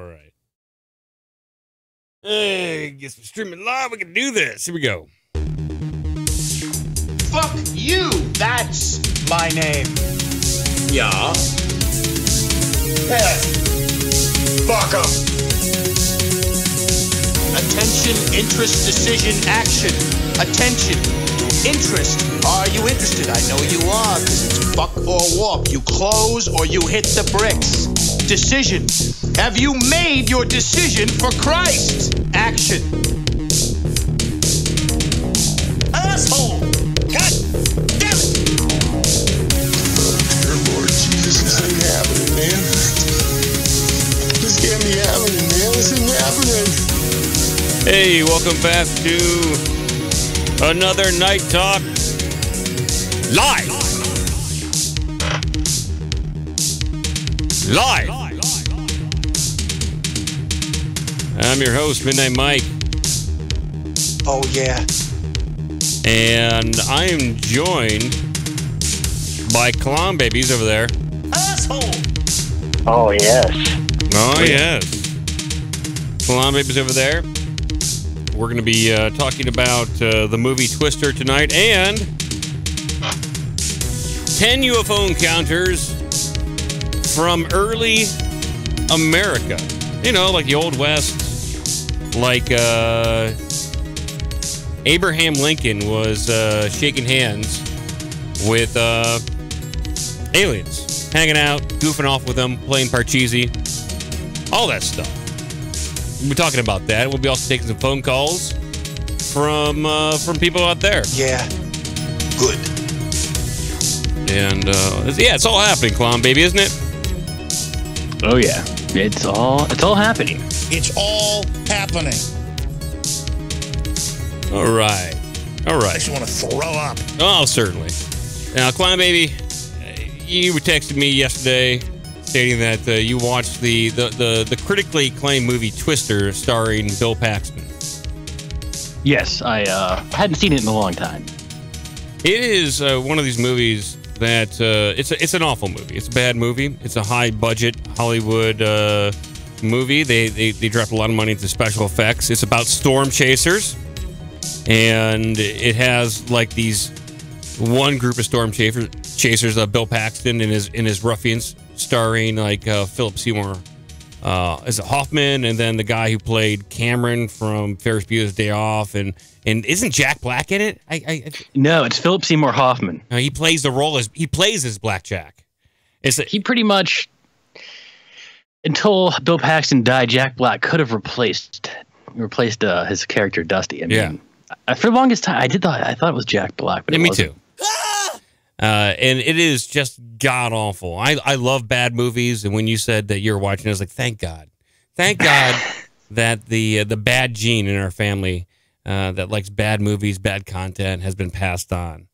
All right. Hey, guess we're streaming live. We can do this. Here we go. Fuck you. That's my name. Yeah. Hey. Fuck 'em. Attention, interest, decision, action. Attention, interest. Are you interested? I know you are, because it's buck or walk. You close or you hit the bricks. Decision. Have you made your decision for Christ? Action. Asshole! God damn it! Dear Lord Jesus, this ain't happening, man. This can't be happening, man. This ain't happening. Hey, welcome back to another Night Talk Live. I'm your host, Midnight Mike. Oh, yeah. And I am joined by Clownbaby's over there. Asshole! Oh, yes. Oh, yes. Clownbaby's over there. We're going to be talking about the movie Twister tonight and 10 UFO encounters from early America. You know, like the Old West, like Abraham Lincoln was shaking hands with aliens, hanging out, goofing off with them, playing Parcheesi, all that stuff. We'll be talking about that. We'll be also taking some phone calls from people out there. Yeah. Good. And yeah, it's all happening, Clownbaby, isn't it? Oh, yeah. It's all happening. It's all happening. All right. I just want to throw up. Oh, certainly. Now, Clownbaby, you texted me yesterday stating that you watched the critically acclaimed movie Twister starring Bill Paxton. Yes, I hadn't seen it in a long time. It is one of these movies that it's an awful movie. It's a bad movie. It's a high budget Hollywood movie. They dropped a lot of money into special effects. It's about storm chasers, and it has like these one group of storm chasers, Bill Paxton and his ruffians, starring like Philip Seymour as a Hoffman, and then the guy who played Cameron from Ferris Bueller's Day Off, and isn't Jack Black in it? No, it's Philip Seymour Hoffman. He plays the role as Black Jack. He pretty much, until Bill Paxton died, Jack Black could have replaced his character Dusty. I mean, for the longest time, I thought it was Jack Black, but me too. And it is just god awful. I love bad movies, and when you said that you were watching, I was like, thank God that the bad gene in our family that likes bad movies, bad content has been passed on.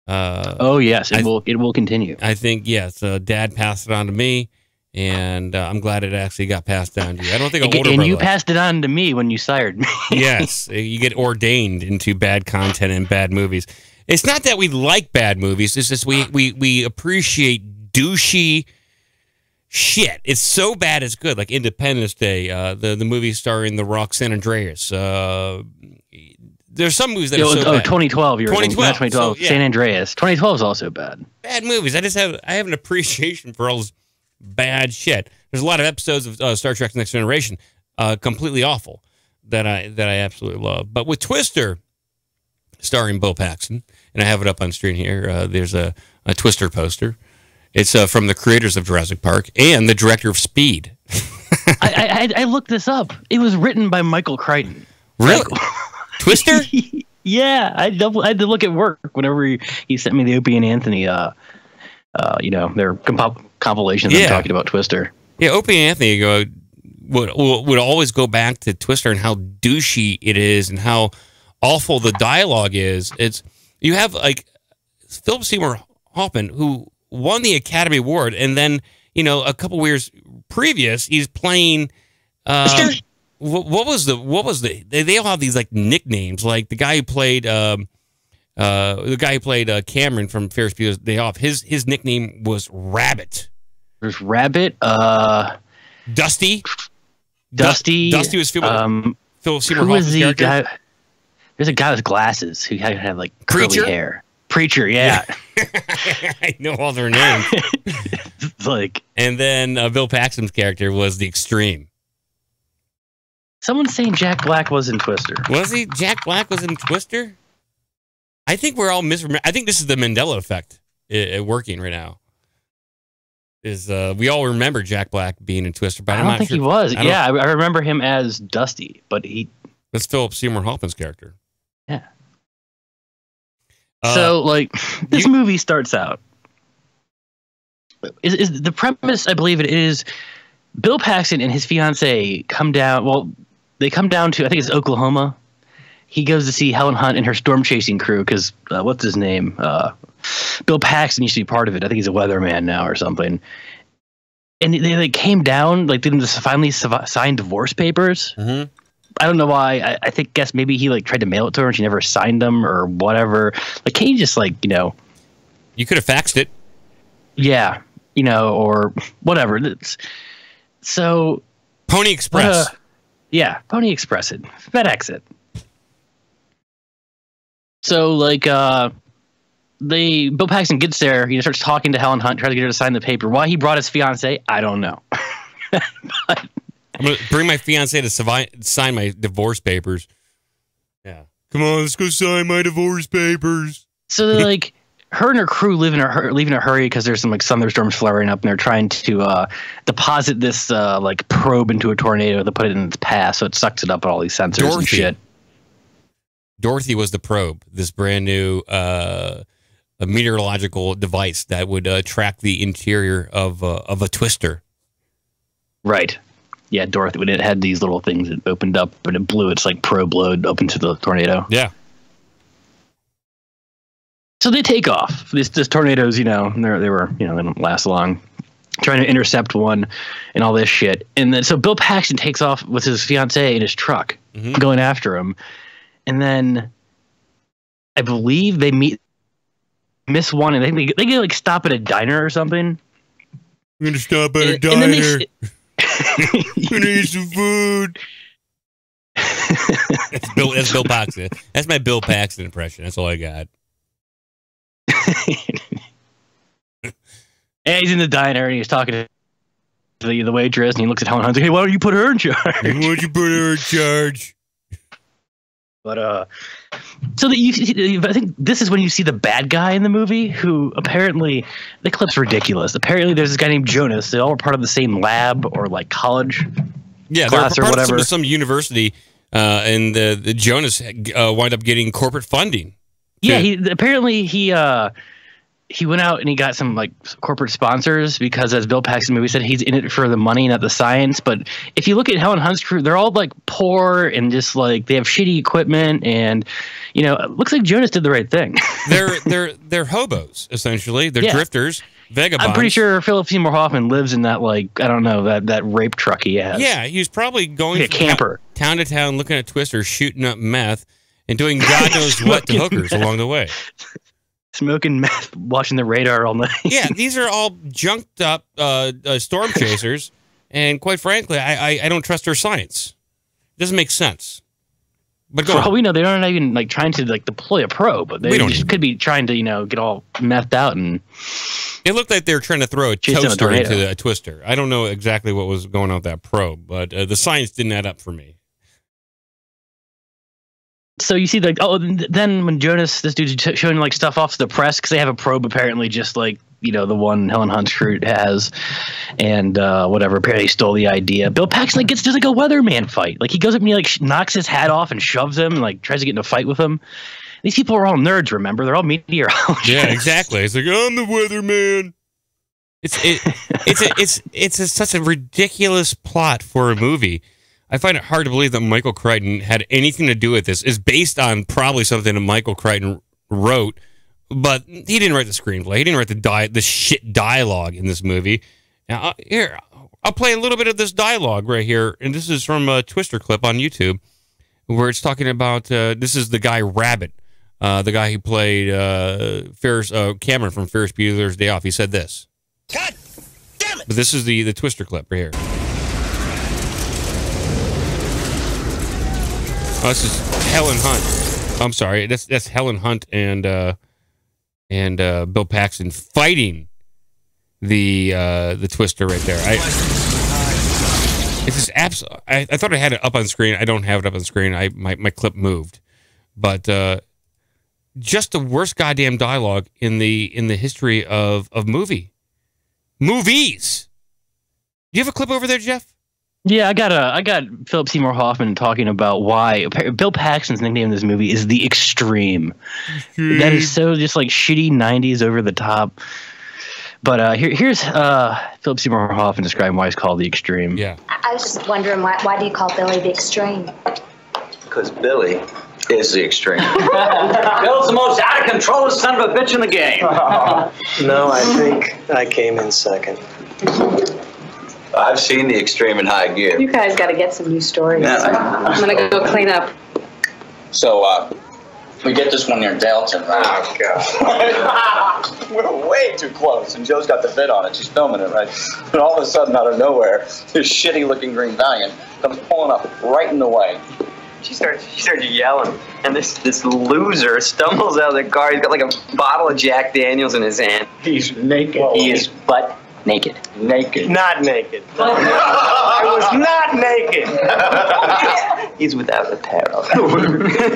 Oh yes, it will continue. I think yes. Dad passed it on to me, and I'm glad it actually got passed down to you. I don't think an older and brother you passed it on to me when you sired me. Yes, you get ordained into bad content and bad movies. It's not that we like bad movies. It's just we appreciate douchey shit. It's so bad it's good. Like Independence Day, the movie starring The Rock, San Andreas. There's some movies that are so bad. 2012. You're 2012. 2012. So, yeah. San Andreas. 2012 is also bad. Bad movies. I have an appreciation for all this bad shit. There's a lot of episodes of Star Trek: Next Generation, completely awful, that I absolutely love. But with Twister, starring Bill Paxton, and I have it up on screen here. There's a Twister poster. It's from the creators of Jurassic Park and the director of Speed. I looked this up. It was written by Michael Crichton. Really? Twister? Yeah, I had to look at work whenever he sent me the Opie and Anthony, their compilation of them talking about Twister. Yeah, Opie and Anthony would always go back to Twister and how douchey it is and how awful the dialogue is. You have like Philip Seymour Hoffman, who won the Academy Award, and then a couple years previous he's playing what was the they all have these like nicknames, like the guy who played Cameron from Ferris Bueller's Day Off, his nickname was Rabbit. There's Rabbit, Dusty. Dusty. Dusty was Phil Seymour who was Hoffman's the character. guy? There's a guy with glasses who had like curly hair. Preacher, yeah. I know all their names. Like, and then Bill Paxton's character was the Extreme. Someone's saying Jack Black was in Twister. Was he? Jack Black was in Twister? I think we're all misremembering. I think this is the Mandela effect working right now. We all remember Jack Black being in Twister, but I don't think he was. I remember him as Dusty, but that's Philip Seymour Hoffman's character. Yeah. So, like, this movie starts out. Is the premise? I believe it is. Bill Paxton and his fiance come down. Well, they come down to, I think it's Oklahoma. He goes to see Helen Hunt and her storm chasing crew because what's his name? Bill Paxton used to be part of it. I think he's a weatherman now or something. And they like came down, like didn't just finally sign divorce papers. Mm-hmm. I don't know why. I guess maybe he like tried to mail it to her and she never signed them or whatever. Like, can't you just like, you know? You could have faxed it. Yeah, you know, or whatever. So Pony Express. Yeah, Pony Express it. FedEx it. So like Bill Paxton gets there, he starts talking to Helen Hunt, tries to get her to sign the paper. Why he brought his fiance, I don't know. But I'm gonna bring my fiance to sign my divorce papers. Yeah. Come on, let's go sign my divorce papers. So they're like, her and her crew leaving in a hurry because there's some like thunderstorms flaring up, and they're trying to deposit this like probe into a tornado to put it in its path, so it sucks it up at all these sensors and shit. Dorothy was the probe, this brand new a meteorological device that would track the interior of a twister. Right. Yeah, Dorothy, when it had these little things, it opened up and it blew its like probe load up into the tornado. Yeah. So they take off. This tornadoes, you know, they were, you know, they don't last long. Trying to intercept one and all this shit. And then so Bill Paxton takes off with his fiance in his truck, going after him. And then I believe they miss one, and they get like stop at a diner or something. We're gonna stop at a diner. We're gonna eat some food. That's Bill Paxton. That's my Bill Paxton impression. That's all I got. And he's in the diner and he's talking to the waitress, and he looks at Helen Hunt and says, "Hey, why don't you put her in charge? Why don't you put her in charge?" But so that I think this is when you see the bad guy in the movie, who apparently the clip's ridiculous. Apparently, there's this guy named Jonas. They all were part of the same lab or like college class or whatever. Of some university, and the Jonas wind up getting corporate funding. Yeah, he went out and he got some like corporate sponsors because, as Bill Paxton movie said, he's in it for the money, not the science. But if you look at Helen Hunt's crew, they're all like poor and just like they have shitty equipment, and you know, it looks like Jonas did the right thing. they're hobos essentially. They're drifters, vagabonds. I'm pretty sure Philip Seymour Hoffman lives in that like I don't know that rape truck he has. Yeah, he's probably going like a camper town to town, looking at Twister, shooting up meth, and doing God knows what to hookers along the way. Smoking meth, watching the radar all night. Yeah, these are all junked up storm chasers, and quite frankly, I don't trust their science. It doesn't make sense. But go For on. all we know, they're not even like trying to like deploy a probe, but they just could be trying to, you know, get all methed out and. It looked like they were trying to throw a toaster into a twister. I don't know exactly what was going on with that probe, but the science didn't add up for me. So you see, like, then when Jonas, this dude's showing like stuff off to the press because they have a probe apparently, just like you know the one Helen Hunt's crew has, and whatever. Apparently, he stole the idea. Bill Paxton like gets to like a weatherman fight. Like he goes up and he like knocks his hat off and shoves him and like tries to get in a fight with him. These people are all nerds. Remember, they're all meteorologists. Yeah, exactly. It's like I'm the weatherman. It's such a ridiculous plot for a movie. I find it hard to believe that Michael Crichton had anything to do with this. It's based on probably something that Michael Crichton wrote, but he didn't write the screenplay. He didn't write the shit dialogue in this movie. Now, here, I'll play a little bit of this dialogue right here, and this is from a Twister clip on YouTube, where it's talking about, this is the guy Rabbit, the guy who played Cameron from Ferris Bueller's Day Off. He said this. God damn it! But this is the Twister clip right here. Oh, this is Helen Hunt. I'm sorry. That's Helen Hunt and Bill Paxton fighting the Twister right there. It's just I thought I had it up on screen. I don't have it up on screen. My clip moved, but just the worst goddamn dialogue in the history of movies. Do you have a clip over there, Jeff? Yeah, I got Philip Seymour Hoffman talking about why Bill Paxton's nickname in this movie is the Extreme. That is so just like shitty 90s over the top. But here's Philip Seymour Hoffman describing why he's called the Extreme. Yeah. I was just wondering why do you call Billy the Extreme? Because Billy is the extreme. Bill's the most out of control son of a bitch in the game. No, I think I came in second. I've seen the extreme in high gear. You guys got to get some new stories. Yeah. I'm going to go clean up. So, we get this one near Dalton, right? Oh, God. We're way too close, and Joe's got the vid on it. She's filming it, right? And all of a sudden, out of nowhere, this shitty-looking Green Valiant comes pulling up right in the way. She starts yelling, and this loser stumbles out of the car. He's got like a bottle of Jack Daniels in his hand. He's naked. He is butt naked. Naked. Not naked. I was not naked. He's without apparel.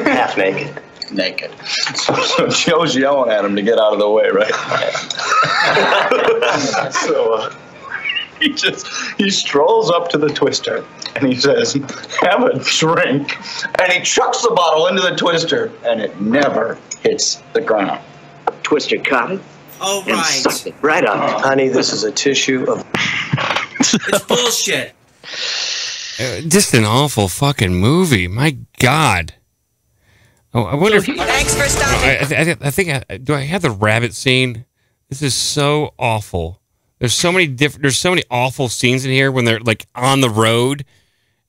Half naked. Naked. So Joe's yelling at him to get out of the way, right? So he strolls up to the Twister and he says, "Have a drink," and he chucks the bottle into the Twister and it never hits the ground. Twister caught it. Oh, and right. sucked it right up. Honey, this is a tissue of. It's bullshit. Just an awful fucking movie. My God. Oh, I wonder if... Thanks for stopping. I think do I have the rabbit scene? This is so awful. There's so many awful scenes in here when they're like on the road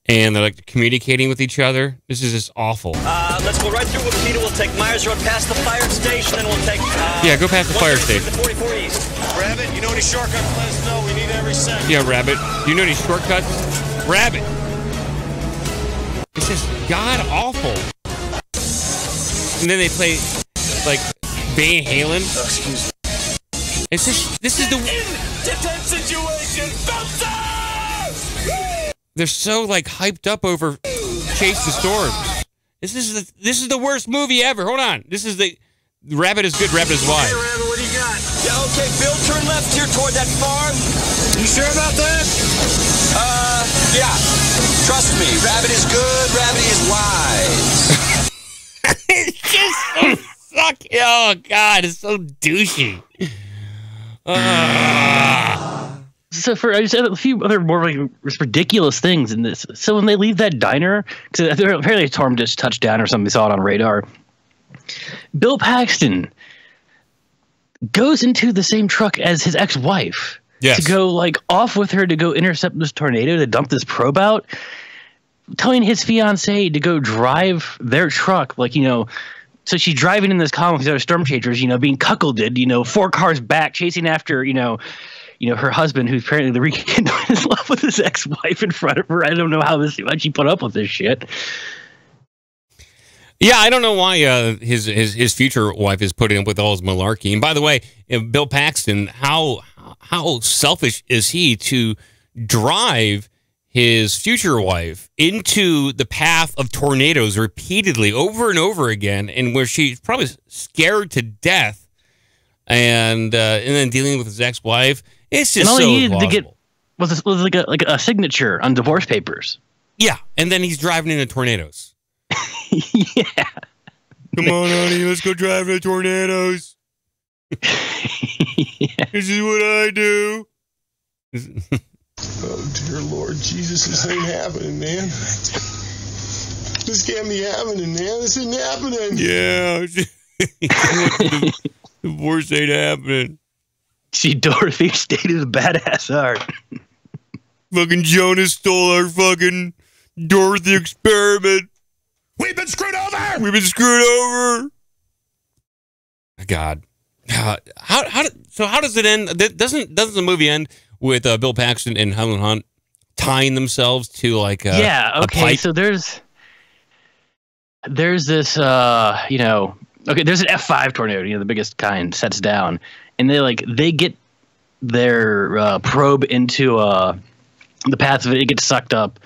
and they're like communicating with each other. This is just awful. Let's go right through Wapita. We'll take Myers Road past the fire station, and we'll take... Yeah, go past the fire station. The 44 East. Rabbit, you know any shortcuts? Let us know. We need every second. Yeah, Rabbit. Do you know any shortcuts? Rabbit. It's just god awful. And then they play like Van Halen. Excuse me. It's just this is the situation. they're so like hyped up over Chase the Storms. This is the worst movie ever. Hold on. This is the Rabbit is good, Rabbit is wide. Hey, Rabbit, what do you got? Yeah, okay, Bill, turn left here toward that farm. You sure about that? Yeah. Trust me, Rabbit is good, Rabbit is wise. It's just so sucky. Oh God, it's so douchey. So I just had a few other more like ridiculous things in this. So when they leave that diner, because apparently a storm just touched down or something, they saw it on radar. Bill Paxton goes into the same truck as his ex-wife to go like off with her to go intercept this tornado to dump this probe out, telling his fiance to go drive their truck, like, you know. So she's driving in this column with these other storm chasers, you know, being cuckolded, you know, 4 cars back, chasing after, you know, her husband, who's apparently the rekindling his love with his ex-wife in front of her. I don't know how she put up with this shit. Yeah, I don't know why his future wife is putting up with all his malarkey. And by the way, Bill Paxton, how selfish is he to drive his future wife into the path of tornadoes repeatedly over and over again, and where she's probably scared to death, and then dealing with his ex-wife. It's just and all so he needed plausible. to get was like a signature on divorce papers. Yeah, and then he's driving into tornadoes. Yeah. Come on, honey, let's go drive into tornadoes. Yeah. This is what I do. Oh, dear Lord Jesus, this ain't happening, man. This can't be happening, man. This isn't happening. Yeah. Divorce ain't happening. See, Dorothy stated a badass art. Fucking Jonas stole our fucking Dorothy experiment. We've been screwed over. We've been screwed over. God. How does it end? Doesn't the movie end with Bill Paxton and Helen Hunt tying themselves to like a yeah, okay, pipe? so there's there's this, there's an F5 tornado, the biggest kind, sets down, and they get their probe into the path of it. It gets sucked up,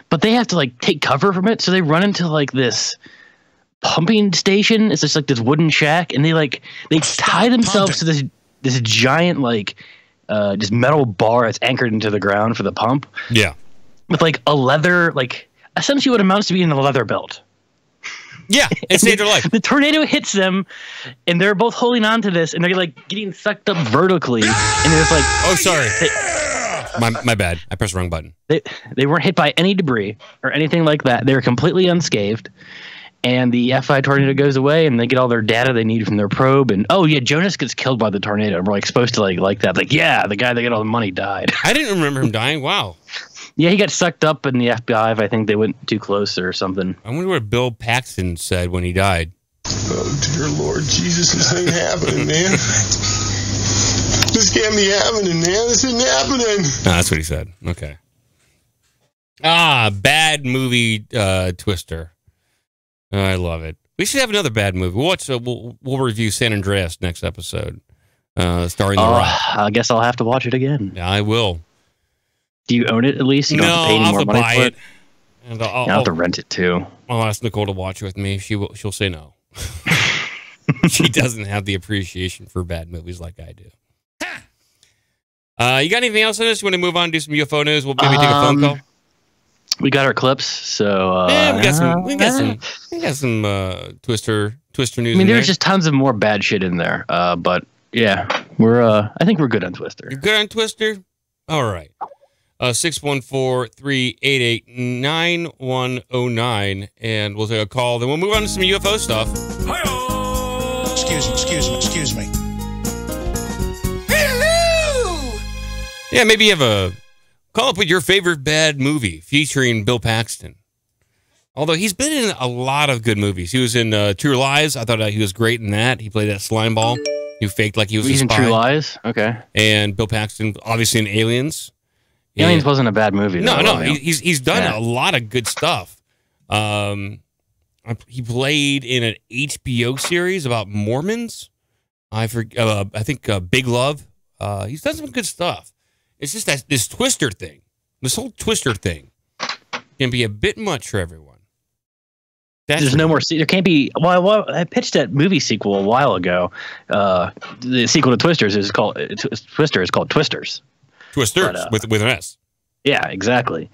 but they have to take cover from it, so they run into this pumping station. It's just this wooden shack, and they tie themselves to this giant just metal bar that's anchored into the ground for the pump. Yeah, with a leather, essentially what amounts to being a leather belt. Yeah, it saved their life. The tornado hits them, and they're both holding on to this, and they're getting sucked up vertically. And it's oh, sorry, my bad. I pressed the wrong button. They weren't hit by any debris or anything like that. They were completely unscathed. And the F5 tornado goes away, and they get all their data they need from their probe. And Jonas gets killed by the tornado. And we're supposed to like that. The guy that got all the money died. I didn't remember him dying. Wow. Yeah, he got sucked up in the FBI. I think they went too close or something. I wonder what Bill Paxton said when he died. Oh, dear Lord Jesus, this ain't happening, man. This can't be happening, man. This isn't happening. No, that's what he said. Okay. Bad movie Twister. I love it. We should have another bad movie. We'll review San Andreas next episode, starring The Rock. I guess I'll have to watch it again. Yeah, I will. Do you own it at least? You don't have to pay any more money for it? And I'll have to rent it too. I'll ask Nicole to watch it with me. She'll say no. She doesn't have the appreciation for bad movies like I do. You got anything else on this? You want to move on and do some UFO news? We'll maybe take a phone call. We got our clips, so we got some Twister news. I mean, there's just tons of more bad shit in there. But yeah, I think we're good on Twister. You're good on Twister? All right. 614-388-9109, and we'll take a call. Then we'll move on to some UFO stuff. Excuse me. Hello! Yeah, maybe you have a call up with your favorite bad movie featuring Bill Paxton. Although he's been in a lot of good movies. He was in True Lies. I thought he was great in that. He played that slime ball who faked like he was a spy. In True Lies? Okay. And Bill Paxton, obviously in Aliens. Aliens wasn't a bad movie. No. He's done a lot of good stuff. He played in an HBO series about Mormons. I think Big Love. He's done some good stuff. It's just that this Twister thing, this whole Twister thing, can be a bit much for everyone. There's no more. There can't be. Well, I pitched that movie sequel a while ago. The sequel to Twisters is called Twister. Is called Twisters. Twisters with an S. Yeah, exactly.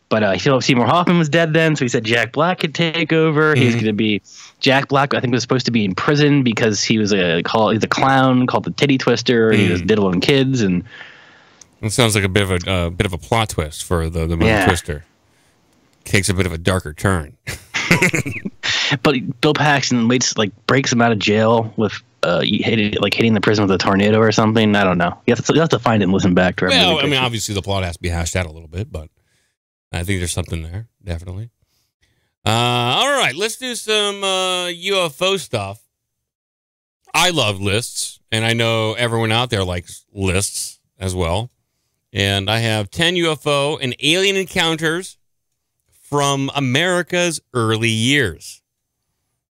But Philip Seymour Hoffman was dead then, so he said Jack Black could take over. He's going to be Jack Black. I think was supposed to be in prison because he was he's a clown called the Titty Twister. And he was diddling kids, and it sounds like a bit of a plot twist for the movie Twister. Takes a bit of a darker turn. But Bill Paxton breaks him out of jail with hitting the prison with a tornado or something. I don't know. You have to find it and listen back to it. Well, I mean, obviously the plot has to be hashed out a little bit, but I think there's something there, definitely. All right, let's do some UFO stuff. I love lists, and I know everyone out there likes lists as well. And I have 10 UFO and alien encounters from America's early years.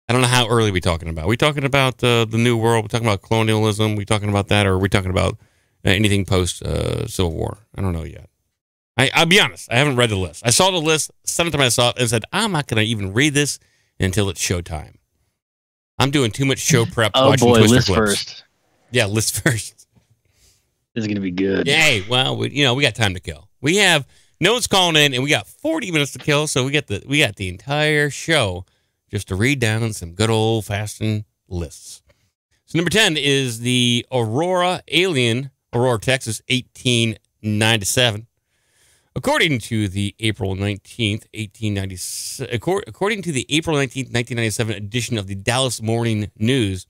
I don't know how early we're talking about. Are we talking about the New World? We're talking about colonialism? Are we talking about that? Or are we talking about anything post-Civil War? I don't know yet. I'll be honest. I haven't read the list. I saw the list, sent it to myself, and said, I'm not going to even read this until it's showtime. I'm doing too much show prep watching Twister list clips. First. Yeah, list first. This is going to be good. Yay. Well, we got time to kill. We have no one's calling in, and we got 40 minutes to kill, so we got the entire show just to read down some good old-fashioned lists. So number 10 is the Aurora alien, Aurora, Texas, 1897. According to the April 19th, 1997 edition of the Dallas Morning News,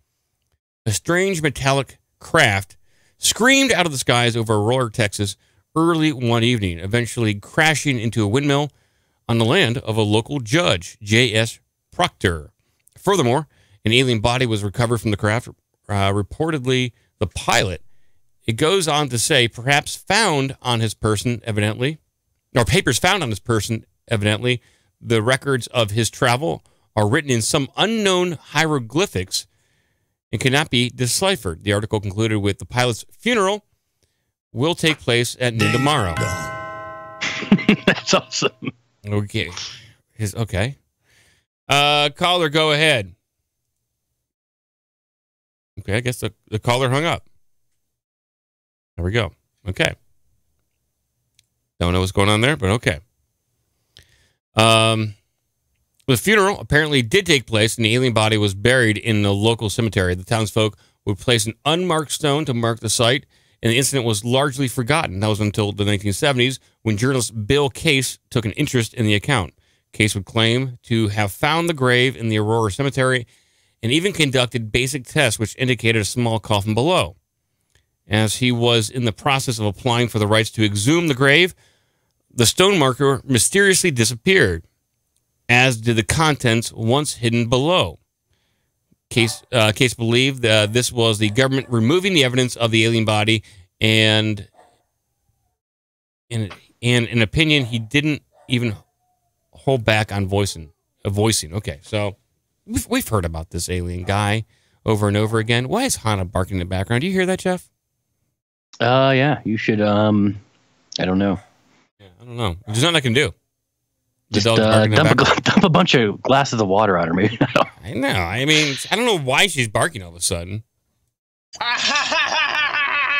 a strange metallic craft screamed out of the skies over Aurora, Texas, early one evening, eventually crashing into a windmill on the land of a local judge, J.S. Proctor. Furthermore, an alien body was recovered from the craft, reportedly the pilot. It goes on to say, perhaps found on his person, evidently, or papers found on his person, evidently, the records of his travel are written in some unknown hieroglyphics and cannot be deciphered. The article concluded with the pilot's funeral will take place at noon tomorrow. That's awesome. Okay. Okay. Caller, go ahead. Okay, I guess the caller hung up. There we go. Okay. Don't know what's going on there, but okay. The funeral apparently did take place, and the alien body was buried in the local cemetery. The townsfolk would place an unmarked stone to mark the site, and the incident was largely forgotten. That was until the 1970s, when journalist Bill Case took an interest in the account. Case would claim to have found the grave in the Aurora cemetery and even conducted basic tests which indicated a small coffin below. As he was in the process of applying for the rights to exhume the grave, the stone marker mysteriously disappeared, as did the contents once hidden below. Case believed this was the government removing the evidence of the alien body, and in an opinion he didn't even hold back on voicing. Okay, so we've heard about this alien guy over and over again. Why is Hannah barking in the background? Do you hear that, Jeff? Yeah, you should. I don't know. Yeah, I don't know. There's nothing I can do. Just dump a bunch of glasses of water on her, maybe. I know. I mean, I don't know why she's barking all of a sudden.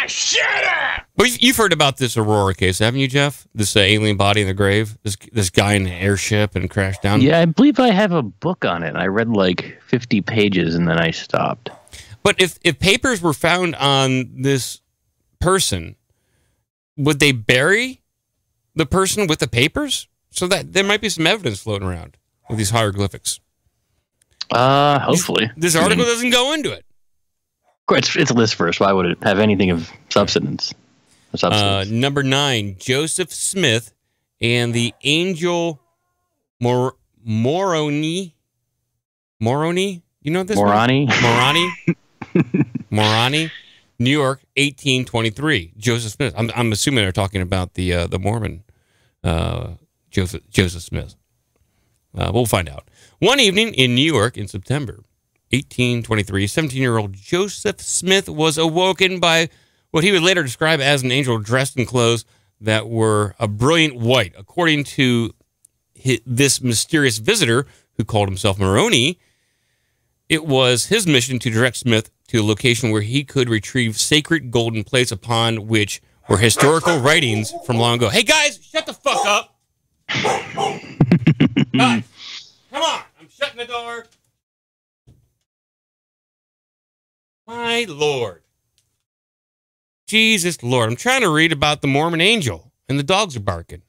Shut up! But you've heard about this Aurora case, haven't you, Jeff? This alien body in the grave? This guy in an airship and crashed down? Yeah, I believe I have a book on it. I read like 50 pages and then I stopped. But if papers were found on this person, would they bury the person with the papers? So that there might be some evidence floating around with these hieroglyphics. Hopefully. This article doesn't go into it. It's a list first. Why would it have anything of substance? Number 9, Joseph Smith and the angel Moroni. Moroni? You know this Moroni? Moroni? Moroni, New York, 1823. Joseph Smith. I'm assuming they're talking about the Mormon Joseph Smith. We'll find out. One evening in New York in September 1823, 17-year-old Joseph Smith was awoken by what he would later describe as an angel dressed in clothes that were a brilliant white. According to this mysterious visitor, who called himself Moroni, it was his mission to direct Smith to a location where he could retrieve sacred golden plates upon which were historical writings from long ago. Hey, guys, shut the fuck up. Guys, come on. I'm shutting the door. My Lord. Jesus Lord. I'm trying to read about the Mormon angel, and the dogs are barking.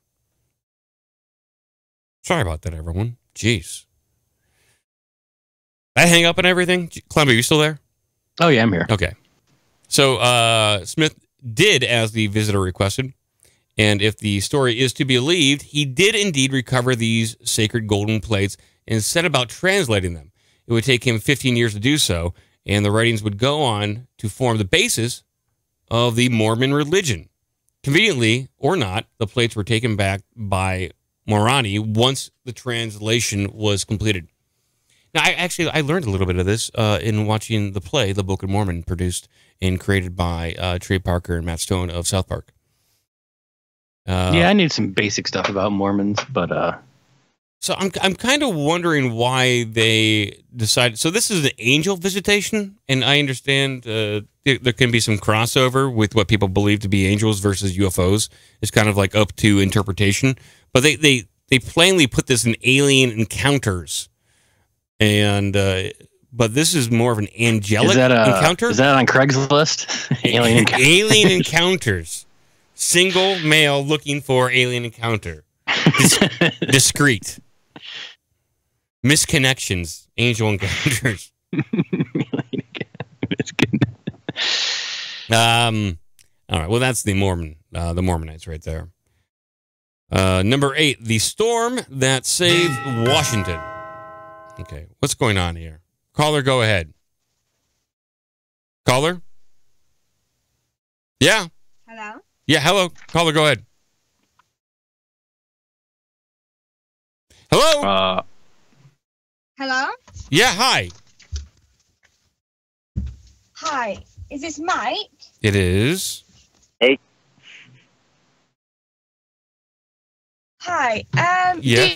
Sorry about that, everyone. Jeez. I hang up and everything? Clownbaby, you still there? Oh, yeah, I'm here. Okay. So Smith did as the visitor requested, and if the story is to be believed, he did indeed recover these sacred golden plates and set about translating them. It would take him 15 years to do so, and the writings would go on to form the basis of the Mormon religion. Conveniently, or not, the plates were taken back by Moroni once the translation was completed. Now, I learned a little bit of this in watching the play, The Book of Mormon, produced and created by Trey Parker and Matt Stone of South Park. Yeah, I need some basic stuff about Mormons, but... So I'm kind of wondering why they decided... So this is an angel visitation, and I understand there can be some crossover with what people believe to be angels versus UFOs. It's kind of like up to interpretation. But they plainly put this in alien encounters. And but this is more of an angelic encounter. Is that on Craigslist? Alien encounters. Single male looking for alien encounter. Discreet. Misconnections. Angel encounters. All right. Well, that's the Mormonites right there. Number 8, the storm that saved Washington. Okay, what's going on here? Caller, go ahead. Caller? Yeah. Hello? Yeah, hello. Caller, go ahead. Hello? Hello? Yeah, hi. Hi. Is this Mike? It is. Hey. Hi. Yeah.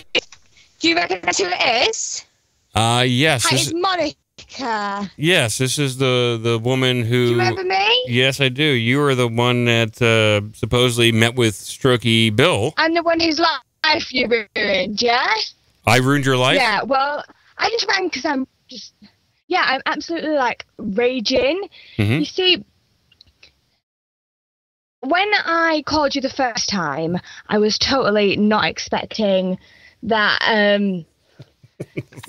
Do you recognize who it is? Yes. Hi, This it's Monica. yes, this is the woman who... Do you remember me? Yes, I do. You were the one that supposedly met with Strokey Bill. I'm the one whose life you ruined, yeah? I ruined your life? Yeah, well, I just rang because I'm just... Yeah, I'm absolutely, like, raging. Mm-hmm. You see, when I called you the first time, I was totally not expecting that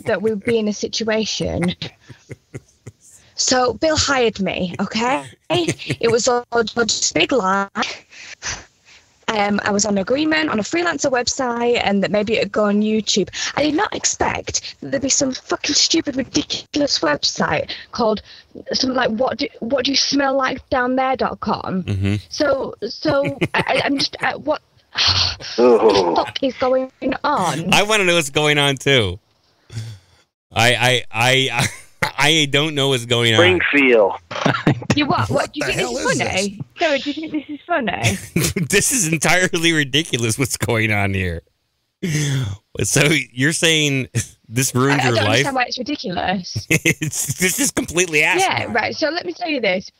that we would be in a situation. So Bill hired me, okay? It was all just a big lie. I was on agreement on a freelancer website and that maybe it would go on YouTube. I did not expect that there'd be some fucking stupid, ridiculous website called something like what do you smell like down there.com. Mm-hmm. So I'm just what the fuck is going on? I want to know what's going on too. I don't know what's going on. Springfield. You what? What do you think this is funny? Sarah, do you think this is funny? This is entirely ridiculous. What's going on here? So you're saying this ruined I your don't life? understand why it's ridiculous. This is completely asinine. Yeah, right. So let me tell you this.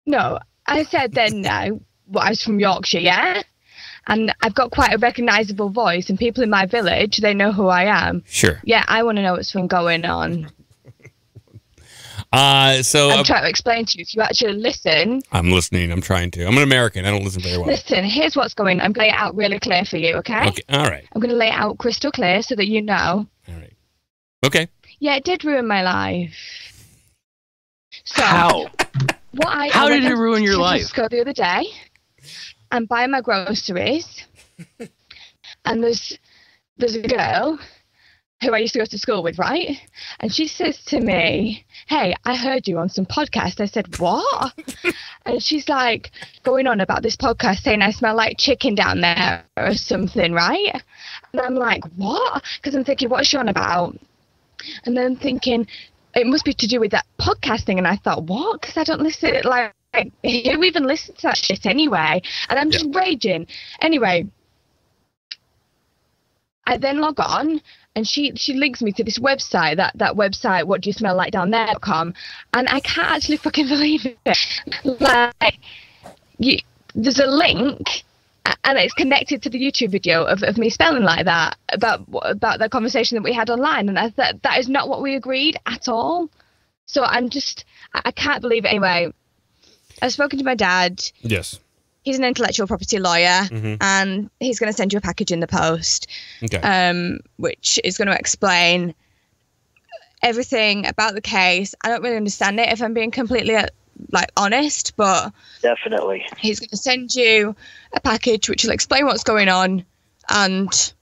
No, I said then I was from Yorkshire, yeah? And I've got quite a recognisable voice, and people in my village, they know who I am. Sure. Yeah, I want to know what's been going on. So I'm trying to explain to you. If you actually listen... I'm listening. I'm trying to. I'm an American. I don't listen very well. Listen, here's what's going on. I'm going to lay it out really clear for you, okay? Okay. All right. I'm going to lay it out crystal clear so that you know. All right. Okay. Yeah, it did ruin my life. So, How? How did it ruin your life? I went to Tesco the other day and buy my groceries, and there's a girl who I used to go to school with, right? And she says to me, "Hey, I heard you on some podcast." I said, "What?" And she's like going on about this podcast saying I smell like chicken down there or something, right? And I'm like, "What?" Because I'm thinking, what's she on about? And then I'm thinking, it must be to do with that podcasting. And I thought, what? Because I don't listen, like, who even listens to that shit anyway? And I'm just raging. Anyway, I then log on, and she links me to this website, that website, what do you smell like down there.com, and I can't actually fucking believe it. Like, there's a link, and it's connected to the YouTube video of me spelling like that, about the conversation that we had online, and I thought that is not what we agreed at all. So I can't believe it. Anyway, I've spoken to my dad. Yes. He's an intellectual property lawyer, and he's going to send you a package in the post, which is going to explain everything about the case. I don't really understand it, if I'm being completely honest, but definitely he's going to send you a package which will explain what's going on, and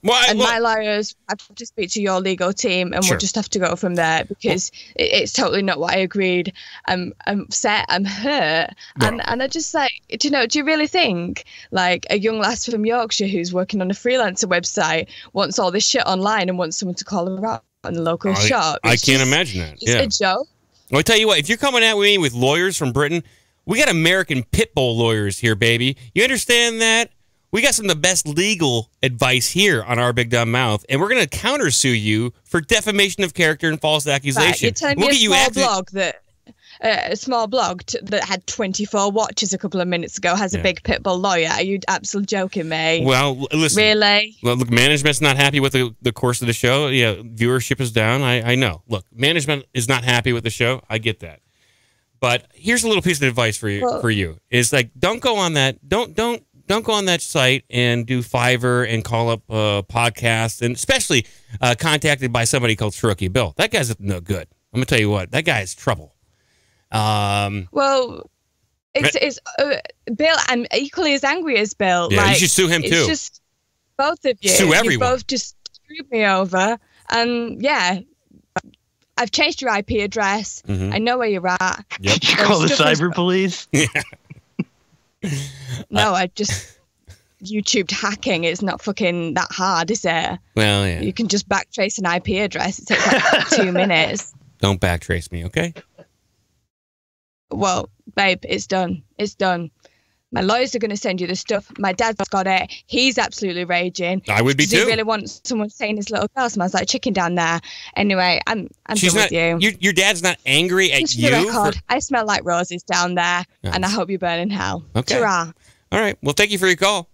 my lawyers have to speak to your legal team, and we'll just have to go from there, because it's totally not what I agreed. I'm upset, I'm hurt, and I just do you really think like a young lass from Yorkshire who's working on a freelancer website wants all this shit online and wants someone to call her out in the local shop? I can't imagine that. It's a joke. Well, I tell you what, if you're coming at me with lawyers from Britain, we got American pit bull lawyers here, baby. You understand that? We got some of the best legal advice here on Our Big Dumb Mouth, and we're going to countersue you for defamation of character and false accusation. Right, you're telling me a small blog that had 24 watches a couple of minutes ago has a big pit bull lawyer? Are you absolutely joking me? Well, listen. Really? Well, look, management's not happy with the course of the show. Yeah, viewership is down. I know. Look, management is not happy with the show. I get that. But here's a little piece of advice for you. Is like, don't go on that. Don't go on that site and do Fiverr and call up podcasts, and especially contacted by somebody called Strokey Bill. That guy's no good. I'm gonna tell you what. That guy is trouble. Well, it's Bill. I'm equally as angry as Bill. Yeah, you should sue him too. It's just both of you. Sue everyone. You both just screwed me over, and I've changed your IP address. I know where you're at. Yep. Did you call the cyber police? Yeah. No, I just YouTube hacking. It's not fucking that hard, is it? Well, yeah. You can just backtrace an IP address. It takes like 2 minutes. Don't backtrace me, okay? Well, babe, it's done. It's done. My lawyers are going to send you the stuff. My dad's got it. He's absolutely raging. I would be too. He really wants someone saying his little girl smells like chicken down there. Anyway, I'm She's done not, with you. Your dad's not angry at Just for you? the record, I smell like roses down there, Nice. and I hope you burn in hell. Okay. Ta-ra. All right. Well, thank you for your call.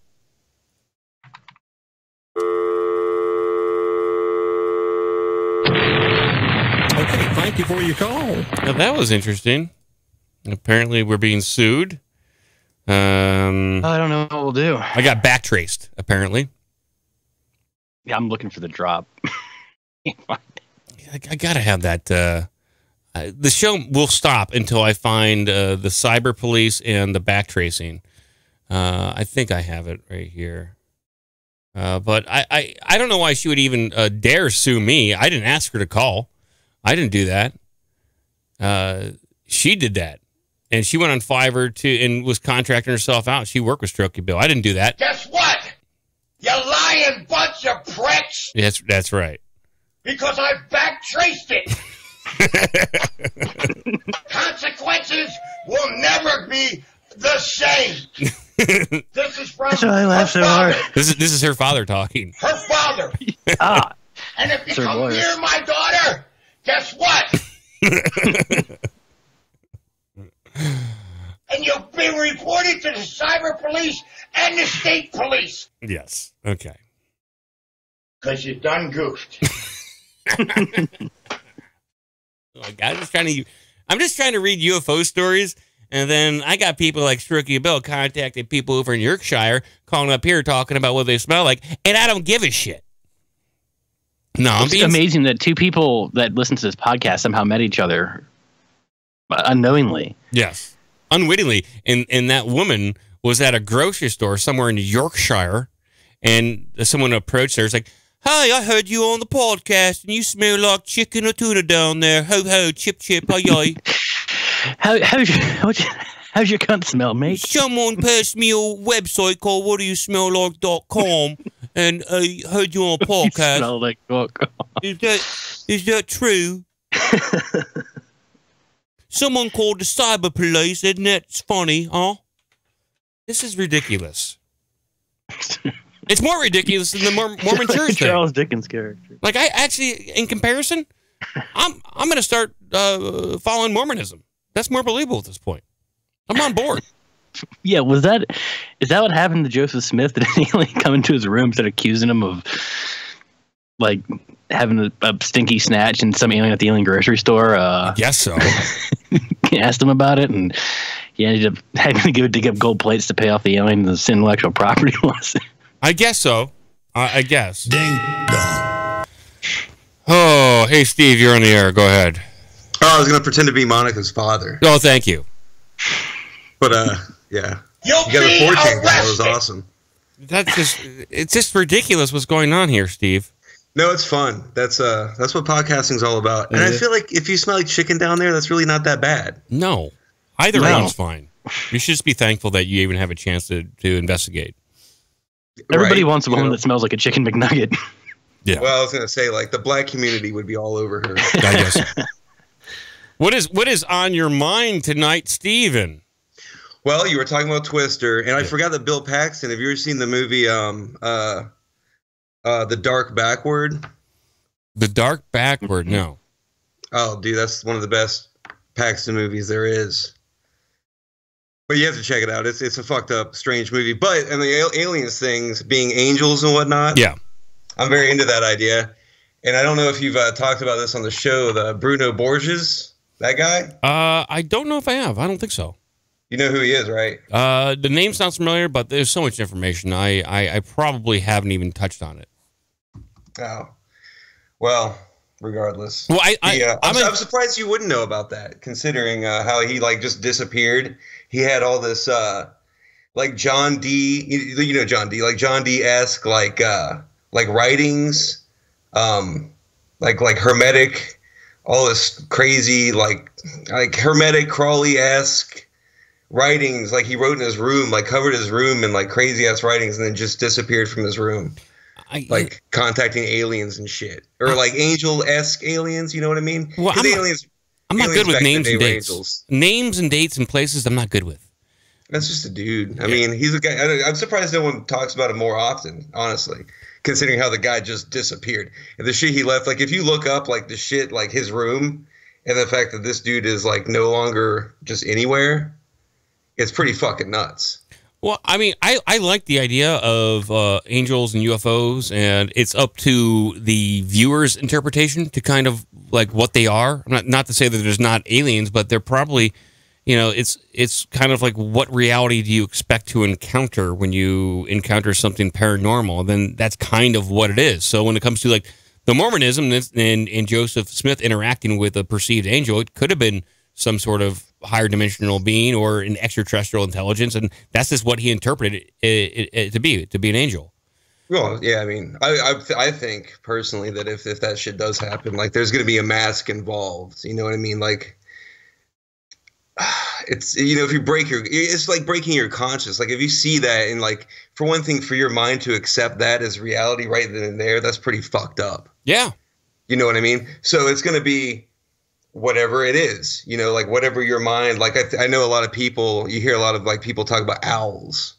Okay, thank you for your call. Now, that was interesting. Apparently, we're being sued. I don't know what we'll do. I got backtraced, apparently. Yeah, I'm looking for the drop. I gotta have that. The show will stop until I find the cyber police and the backtracing. I think I have it right here. But I don't know why she would even dare sue me. I didn't ask her to call. I didn't do that. She did that. And she went on Fiverr and was contracting herself out. She worked with Strokey Bill. I didn't do that. Guess what? You lying bunch of pricks! Yes, that's right. Because I backtraced it! Consequences will never be the same! This is from That's why I laugh so hard. This is her father talking. her father! Ah, And if you Sir come Boyer. near my daughter, guess what? And you'll be reported to the cyber police and the state police. Yes. Okay. Because you done goofed. Like, I'm just trying to read UFO stories, and then I got people like Strokey Bill contacting people over in Yorkshire, calling up here talking about what they smell like, and I don't give a shit. No, I'm it's being amazing that two people that listen to this podcast somehow met each other unknowingly. Yes, unwittingly, and that woman was at a grocery store somewhere in Yorkshire, and someone approached her. It's like, "Hi, I heard you on the podcast, and you smell like chicken or tuna down there. Ho ho, chip chip, aye aye." How's your cunt smell, mate? Someone passed me a website called whatdoyousmelllike.com, and I heard you on a podcast. Smell like Is that true? Someone called the cyber police. Isn't that funny, huh? This is ridiculous. It's more ridiculous than the Mormon church thing. Charles Dickens character. Like, I actually, in comparison, I'm going to start following Mormonism. That's more believable at this point. I'm on board. Yeah, is that what happened to Joseph Smith? Did an alien come into his room, started accusing him of like having a stinky snatch, and some alien at the alien grocery store? I guess so. Asked him about it, and he ended up having to dig up gold plates to pay off the alien his intellectual property loss. I guess so. I guess. Ding dong. Oh, hey, Steve, you're on the air. Go ahead. Oh, I was going to pretend to be Monica's father. Oh, thank you. But, yeah. You'll You got a be 14. That was arrested. awesome. It's just ridiculous what's going on here, Steve. No, it's fun. That's what podcasting's all about. And I feel like if you smell like chicken down there, that's really not that bad. No. Either one's fine. You should just be thankful that you even have a chance to investigate. Everybody Right, wants a woman that smells like a chicken McNugget. Yeah. Well, I was going to say, like, the black community would be all over her. I guess. What is on your mind tonight, Steven? Well, you were talking about Twister, and I forgot that Bill Paxton. Have you ever seen the movie The Dark Backward? The Dark Backward, no. Oh, dude, that's one of the best Paxton movies there is. But you have to check it out. It's a fucked up, strange movie. But and the aliens things being angels and whatnot. Yeah, I'm very into that idea. And I don't know if you've talked about this on the show. The Bruno Borges, that guy. I don't know if I have. I don't think so. You know who he is, right? The name sounds familiar, but there's so much information. I probably haven't even touched on it. Oh, well, regardless. Well, I'm surprised you wouldn't know about that, considering how he like just disappeared. He had all this like John D. You know John D. Like John D-esque like writings, like Hermetic, all this crazy like Hermetic Crowley-esque writings, like he wrote in his room, like covered his room in like crazy ass writings, and then just disappeared from his room, like contacting aliens and shit, or like angel-esque aliens. You know what I mean? Well, I'm not good with names and dates. Angels. Names and dates and places I'm not good with. That's just a dude. I mean, he's a guy. I'm surprised no one talks about him more often, honestly, considering how the guy just disappeared and the shit he left. Like, if you look up like the shit, like his room, and the fact that this dude is like no longer just anywhere, it's pretty fucking nuts. Well, I mean, I like the idea of angels and UFOs, and it's up to the viewer's interpretation to kind of like what they are. Not to say that there's not aliens, but they're probably, you know, it's kind of like what reality do you expect to encounter when you encounter something paranormal? Then that's kind of what it is. So when it comes to like the Mormonism and Joseph Smith interacting with a perceived angel, it could have been some sort of higher dimensional being or an extraterrestrial intelligence, and that's just what he interpreted it to be an angel. Well, yeah, I mean, I think personally that if that shit does happen, like there's going to be a mask involved. You know what I mean? Like, it's, you know, if you it's like breaking your conscience. Like if you see that, and like for one thing, for your mind to accept that as reality right then and there, that's pretty fucked up. Yeah, you know what I mean? So it's going to be whatever it is, you know, like whatever your mind, like I know a lot of people, you hear a lot of like people talk about owls.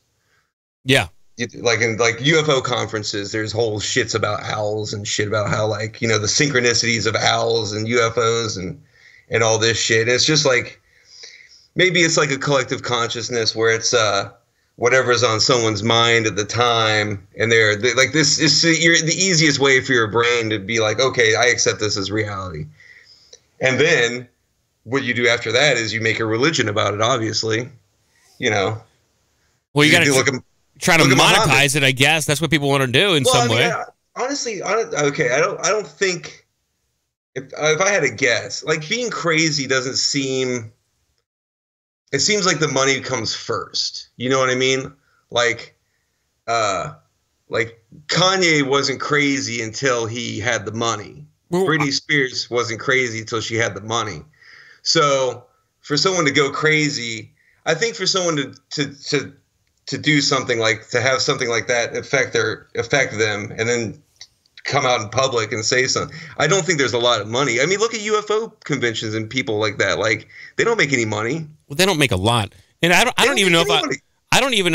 Yeah. Like in like UFO conferences, there's whole shits about owls and shit about how like, you know, the synchronicities of owls and UFOs and all this shit. It's just like, maybe it's like a collective consciousness where it's whatever's on someone's mind at the time, and they're like, this is the easiest way for your brain to be like, okay, I accept this as reality. And then what you do after that is you make a religion about it, obviously. You know. Well, you got to try to monetize it, I guess. That's what people want to do in some way. Honestly, okay, I don't think, if I had to guess, like being crazy doesn't seem, it seems like the money comes first. You know what I mean? Like Kanye wasn't crazy until he had the money. Britney Spears wasn't crazy until she had the money. So for someone to go crazy, I think for someone to do something like, to have something like that affect them and then come out in public and say something, I don't think there's a lot of money. I mean, look at UFO conventions and people like that. Like, they don't make any money. Well, they don't make a lot. And I don't even know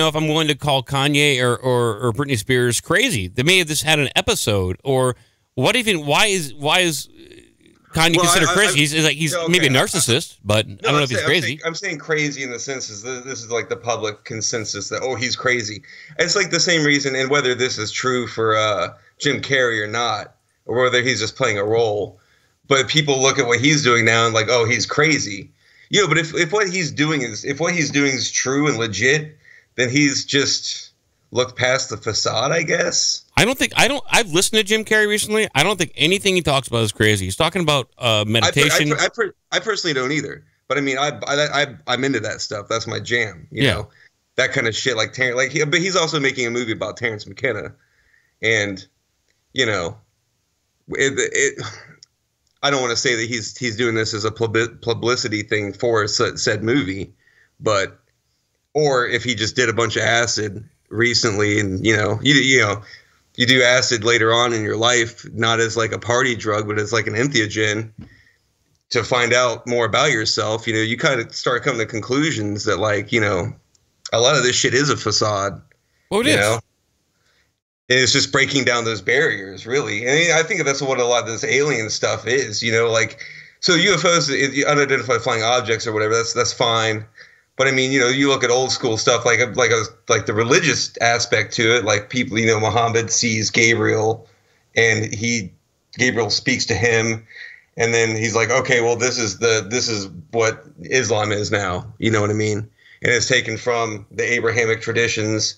if I'm willing to call Kanye or Britney Spears crazy. They may have just had an episode, or what even? Why is Kanye considered crazy? He's maybe a narcissist, but I don't know if he's crazy. I'm saying crazy in the sense is this is like the public consensus that, oh, he's crazy. It's like the same reason, and whether this is true for Jim Carrey or not, or whether he's just playing a role. But people look at what he's doing now and like, oh, he's crazy. You know, but if what he's doing is true and legit, then he's just looked past the facade, I guess. I've listened to Jim Carrey recently. I don't think anything he talks about is crazy. He's talking about meditation. I personally don't either. But I mean, I'm into that stuff. That's my jam. You know, that kind of shit. Like Terrence, but he's also making a movie about Terrence McKenna, and you know, I don't want to say that he's doing this as a publicity thing for said movie, but or if he just did a bunch of acid recently, and you know, you do acid later on in your life, not as like a party drug, but as like an entheogen to find out more about yourself. You know, you kind of start coming to conclusions that, like, you know, a lot of this shit is a facade. Well, it is. Know? And it's just breaking down those barriers, really. And I think that's what a lot of this alien stuff is, you know, like, so UFOs, unidentified flying objects or whatever, that's fine. But I mean, you know, you look at old school stuff, like the religious aspect to it, like people, you know, Muhammad sees Gabriel, and Gabriel speaks to him, and then he's like, okay, well, this is what Islam is now, you know what I mean? And it's taken from the Abrahamic traditions,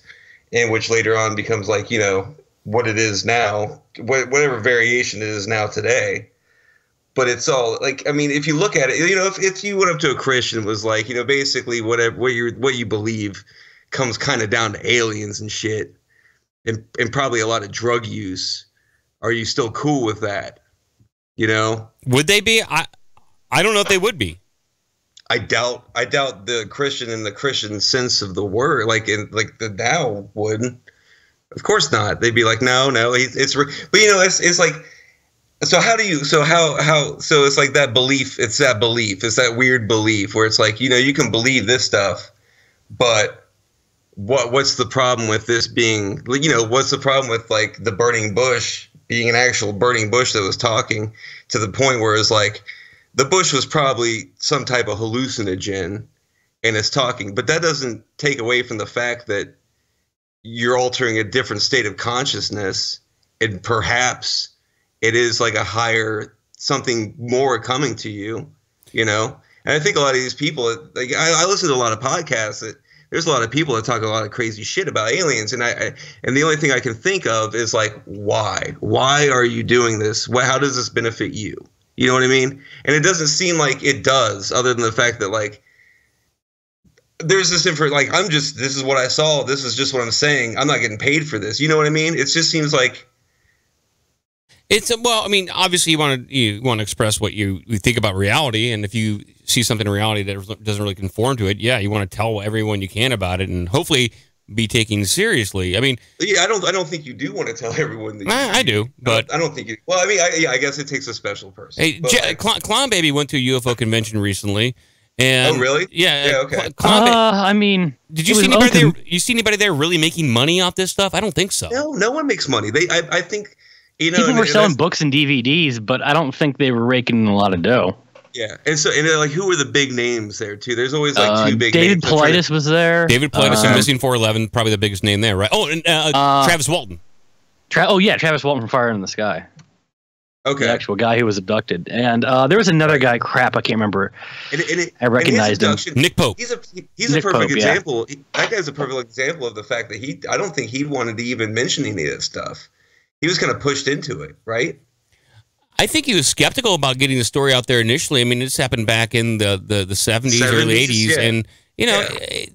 in which later on becomes like, you know, what it is now, whatever variation it is now today. But it's all like, I mean, if you look at it, you know, if you went up to a Christian and was like, you know, basically what you believe comes kind of down to aliens and shit, and probably a lot of drug use, are you still cool with that? You know, would they be? I don't know if they would be. I doubt the Christian in the Christian sense of the word, like the Tao would. Of course not. They'd be like, no, it's but it's like, so how do you, so it's like that belief. It's that weird belief where it's like, you can believe this stuff, but what's the problem with this being, what's the problem with like the burning bush being an actual burning bush that was talking, to the point where it's like, the bush was probably some type of hallucinogen and it's talking, but that doesn't take away from the fact that you're altering a different state of consciousness, and perhaps it is like a higher, something more coming to you, And I think a lot of these people, like I listen to a lot of podcasts that there's a lot of people that talk a lot of crazy shit about aliens, and and the only thing I can think of is like, why are you doing this? How does this benefit you? You know what I mean? And it doesn't seem like it does, other than the fact that like there's this like this is what I saw, this is just what I'm saying, I'm not getting paid for this. You know what I mean? It just seems like it's well, I mean, obviously you want to express what you think about reality, and if you see something in reality that doesn't really conform to it, yeah, you want to tell everyone you can about it, and hopefully be taken seriously. I mean, yeah, I don't think you do want to tell everyone that I do, but I don't think you. Well, I mean, I guess it takes a special person. Hey, Clownbaby went to a UFO convention recently, and oh really? Yeah. Okay. I mean, did you see anybody there? You see anybody there really making money off this stuff? I don't think so. No one makes money. I think people were selling books and DVDs, but I don't think they were raking in a lot of dough. Yeah, and like, who were the big names there too? There's always like two big David names. Paulides was there. David Paulides and Missing 411, probably the biggest name there, right? Oh, and Travis Walton. Travis Walton from Fire in the Sky. Okay, the actual guy who was abducted, and there was another guy. Crap, I can't remember. I recognized him. Nick Pope. He's a perfect example. Yeah. That guy's a perfect example of the fact that I don't think he wanted to even mention any of this stuff. He was kind of pushed into it, right? I think he was skeptical about getting the story out there initially. I mean, this happened back in the 70s, early 80s, yeah. And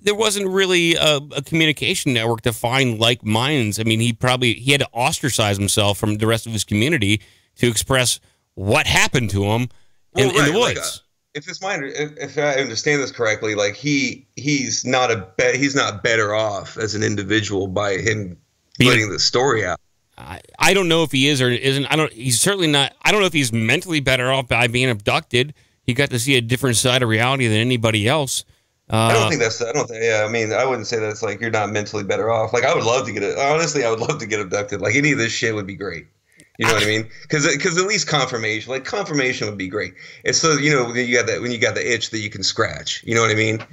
there wasn't really a communication network to find like minds. I mean, he had to ostracize himself from the rest of his community to express what happened to him in the woods. If I understand this correctly, like he's not better off as an individual by him putting the story out. I don't know if he is or isn't. He's certainly not. I don't know if he's mentally better off by being abducted. He got to see a different side of reality than anybody else. I don't think that's. Yeah, I mean, I wouldn't say that it's like you're not mentally better off. Like, I would love to get it. Honestly, I would love to get abducted. Like, any of this shit would be great. You know what I mean? Because at least confirmation would be great. It's so when you got the itch that you can scratch. You know what I mean?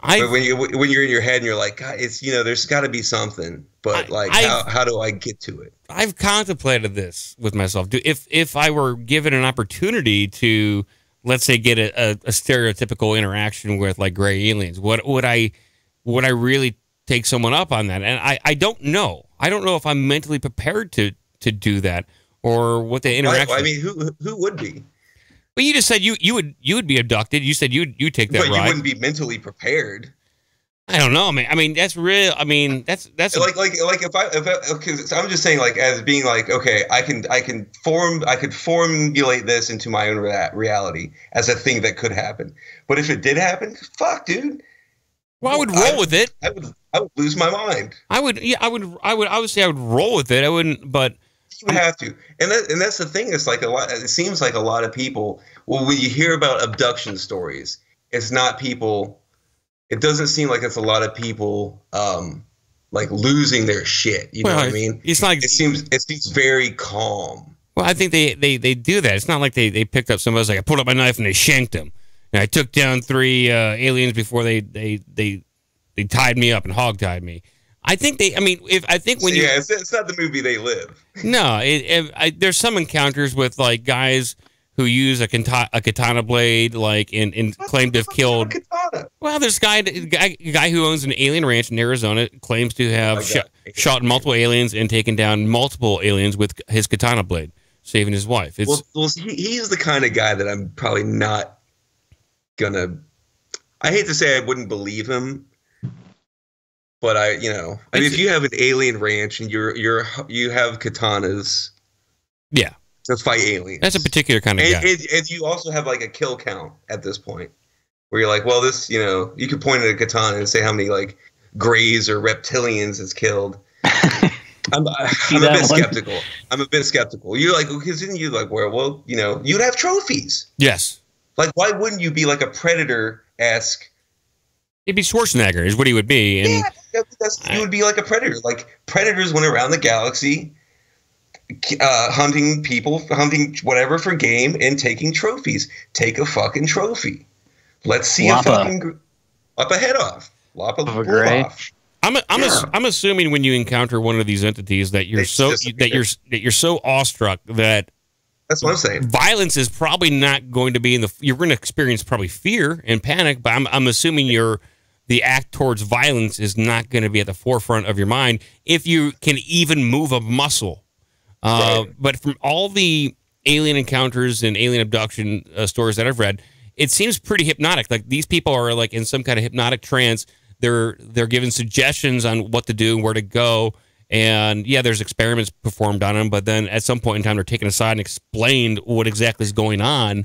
But when you're in your head and you're like, God, it's there's got to be something. But how do I get to it? I've contemplated this with myself. If I were given an opportunity to, let's say, get a stereotypical interaction with like gray aliens, would I really take someone up on that? And I don't know. I don't know if I'm mentally prepared to do that, or what the interaction. I mean, who would be? Well, you just said you would be abducted. You said you'd take that ride. But you wouldn't be mentally prepared. I don't know, man. I mean, that's real. I mean, that's like because I'm just saying, like, as being like, okay, I could formulate this into my own reality as a thing that could happen. But if it did happen, fuck, dude. Well, I would roll with it. I would lose my mind. I would say I would roll with it. I wouldn't, but you would have to. And that's the thing. It's like it seems like a lot of people. Well, when you hear about abduction stories, it's not people. It doesn't seem like it's a lot of people like losing their shit. You know what I mean? It's like it seems very calm. Well, I think they do that. It's not like they picked up somebody like I pulled up my knife and they shanked him. And I took down 3 aliens before they tied me up and hog-tied me. I think it's not the movie They Live. No, there's some encounters with like guys who use a katana blade, like and claim to have killed. Well, there's a guy who owns an alien ranch in Arizona claims to have shot multiple aliens and taken down multiple aliens with his katana blade, saving his wife. Well, he's the kind of guy that I'm probably not gonna. I hate to say I wouldn't believe him, but I mean, if you have an alien ranch and you have katanas, yeah. To fight aliens. That's a particular kind of guy. And you also have like a kill count at this point, where you're like, well, this, you know, you could point at a katana and say how many like greys or reptilians it's killed. I'm a bit skeptical. I'm a bit skeptical. You're like, because then you like, well, you know, you'd have trophies. Yes. Like, why wouldn't you be like a Predator-esque? He'd be Schwarzenegger, is what he would be. And you would be like a Predator. Like, Predators went around the galaxy, hunting people, hunting whatever for game, and taking trophies. Take a fucking trophy. Let's see lop a head off. Lop a gray off. I'm assuming when you encounter one of these entities that you're you're so awestruck that that's what I'm saying. Violence is probably not going to be you're going to experience probably fear and panic, but I'm assuming the act towards violence is not going to be at the forefront of your mind if you can even move a muscle. Right. But from all the alien encounters and alien abduction stories that I've read, it seems pretty hypnotic. Like these people are like in some kind of hypnotic trance. They're given suggestions on what to do and where to go. And yeah, there's experiments performed on them, but then at some point in time, they're taken aside and explained what exactly is going on.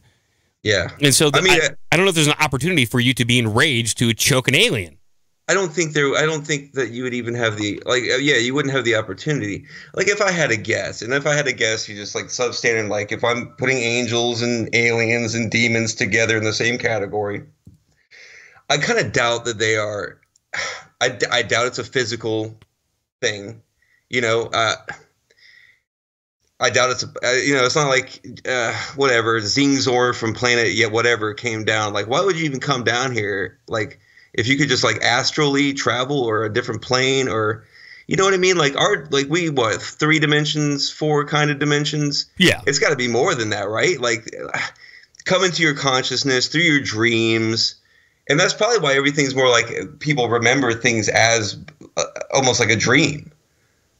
Yeah. And so I don't know if there's an opportunity for you to be enraged to choke an alien. I don't think that you would even have you wouldn't have the opportunity. Like if I had a guess, you just like substandard, like if I'm putting angels and aliens and demons together in the same category, I kind of doubt that they are. I doubt it's a physical thing, you know. I doubt it's it's not like whatever Zingzor from planet whatever came down. Like, why would you even come down here? Like, if you could just like astrally travel or a different plane, or you know what I mean? Like we 3 dimensions, 4 kind of dimensions. Yeah, it's got to be more than that, right? Like, come into your consciousness through your dreams. And that's probably why everything's more like people remember things as almost like a dream.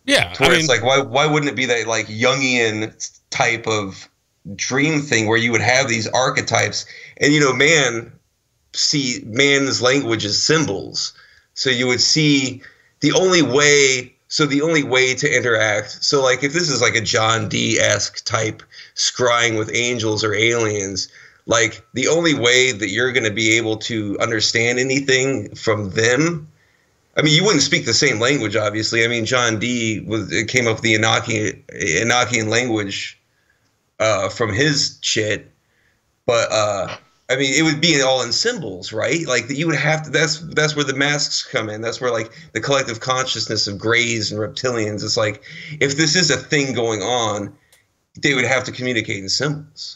Yeah. It's like, why wouldn't it be that like Jungian type of dream thing where you would have these archetypes and, you know, man's language is symbols. So you would see the only way to interact. So like if this is like a John Dee-esque type scrying with angels or aliens, like the only way that you're going to be able to understand anything from them, I mean, you wouldn't speak the same language, obviously. I mean, John Dee came up with the Enochian language from his shit, but I mean, it would be all in symbols, right? Like you would have to. That's where the masks come in. That's where like the collective consciousness of greys and reptilians. It's like if this is a thing going on, they would have to communicate in symbols.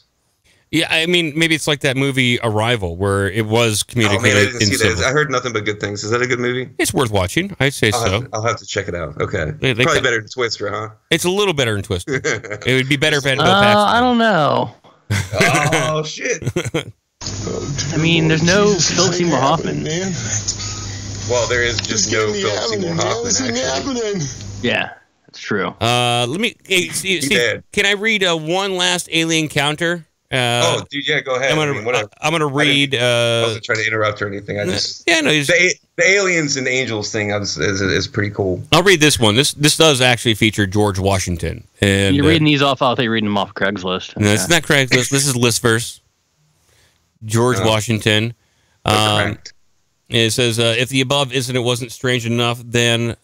Yeah, I mean, maybe it's like that movie Arrival, where it was communicated. Oh man, I didn't see that. I heard nothing but good things. Is that a good movie? It's worth watching. I'd say so. I'll have to check it out. Okay, probably better than Twister, huh? It's a little better than Twister. It would be better if it had Bill Paxton. I don't know. Oh shit! I mean, there's no Philip Seymour Hoffman. Well, there is just no Philip Seymour Hoffman. Actually. Yeah, that's true. Let me see. Can I read one last alien encounter? Dude, yeah, go ahead. I'm gonna read. I wasn't trying to interrupt or anything. I just the aliens and angels thing is pretty cool. I'll read this one. This does actually feature George Washington. And you're reading these off. I thought you're reading them off Craigslist. No, it's not Craigslist. This is Listverse. George Washington. It says if the above incident wasn't strange enough, then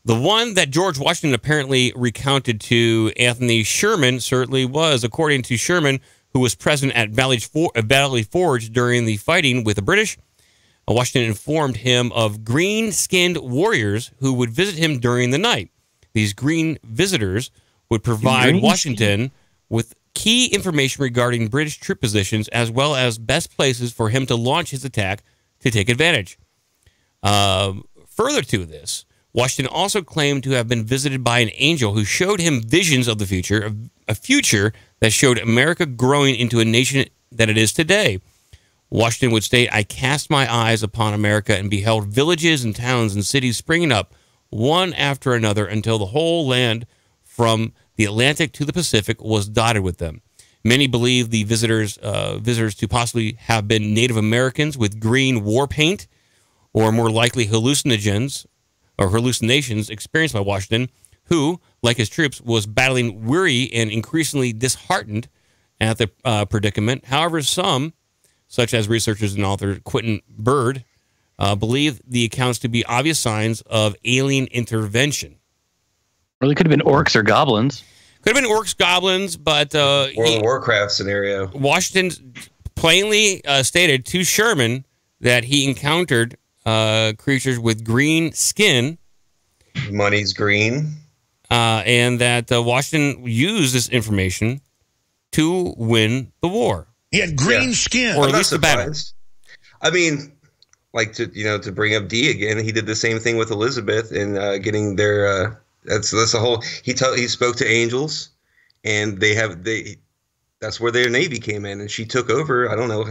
the one that George Washington apparently recounted to Anthony Sherman certainly was. According to Sherman, who was present at Valley Forge during the fighting with the British, Washington informed him of green-skinned warriors who would visit him during the night. These green visitors would provide Washington with key information regarding British troop positions as well as best places for him to launch his attack to take advantage. Further to this, Washington also claimed to have been visited by an angel who showed him visions of the future, a future that showed America growing into a nation that it is today. Washington would state, "I cast my eyes upon America and beheld villages and towns and cities springing up one after another until the whole land from the Atlantic to the Pacific was dotted with them. Many believe the visitors to possibly have been Native Americans with green war paint, or more likely hallucinations experienced by Washington, who, like his troops, was battling weary and increasingly disheartened at the predicament. However, some such as researchers and author Quentin Bird, believe the accounts to be obvious signs of alien intervention. Or they could have been orcs or goblins. Could have been orcs, goblins, but World of Warcraft scenario. Washington plainly stated to Sherman that he encountered creatures with green skin. Money's green. And that Washington used this information to win the war. He had green skin. Or I'm at not least the battle. surprised. I mean, like to bring up D again, he did the same thing with Elizabeth in getting their. That's the whole. He spoke to angels, and that's where their navy came in, and she took over. I don't know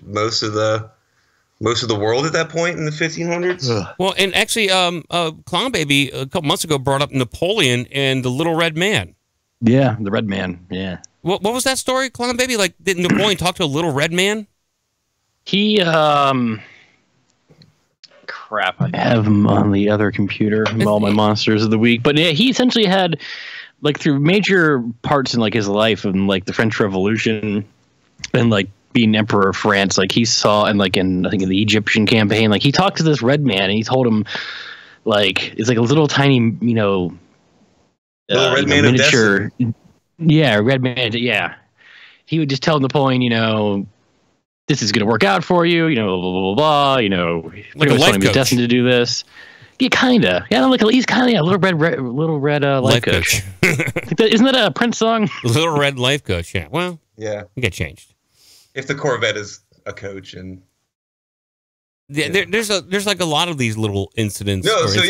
most of the world at that point in the 1500s. Well, and actually, Clownbaby a couple months ago brought up Napoleon and the Little Red Man. Yeah, the Red Man. Yeah. What was that story, Clownbaby? Like, did Napoleon talk to a Little Red Man? He crap, I have him on the other computer, all my monsters of the week. But yeah, he essentially had, like, through major parts in, like, his life and, like, the French Revolution and, like, being emperor of France, like, he saw, and, like, I think in the Egyptian campaign, like, he talked to this red man and he told him, like, it's like a little tiny, Little red man miniature of destiny. Yeah, red man, yeah. He would just tell Napoleon, this is going to work out for you, blah, blah, blah, blah, like a life coach. He's destined to do this. Yeah, kind of. Yeah, he's kind of a little red life coach. Isn't that a Prince song? Little red life coach, yeah. Well, yeah. It get changed. If the Corvette is a coach and... There's like a lot of these little incidents. No, so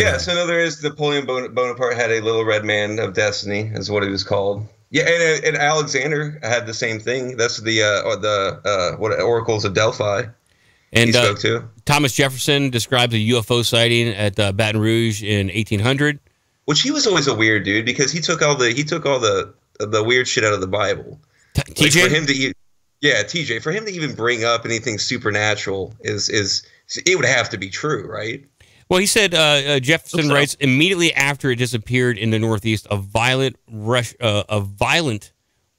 there is Napoleon Bonaparte had a little red man of destiny, is what he was called. Yeah, and Alexander had the same thing. That's the oracles of Delphi. And he spoke to. Thomas Jefferson describes a UFO sighting at Baton Rouge in 1800. Which he was always a weird dude because he took all the weird shit out of the Bible. TJ, for him to TJ, for him to even bring up anything supernatural is it would have to be true, right? Well, he said Jefferson writes immediately after it disappeared in the Northeast, a violent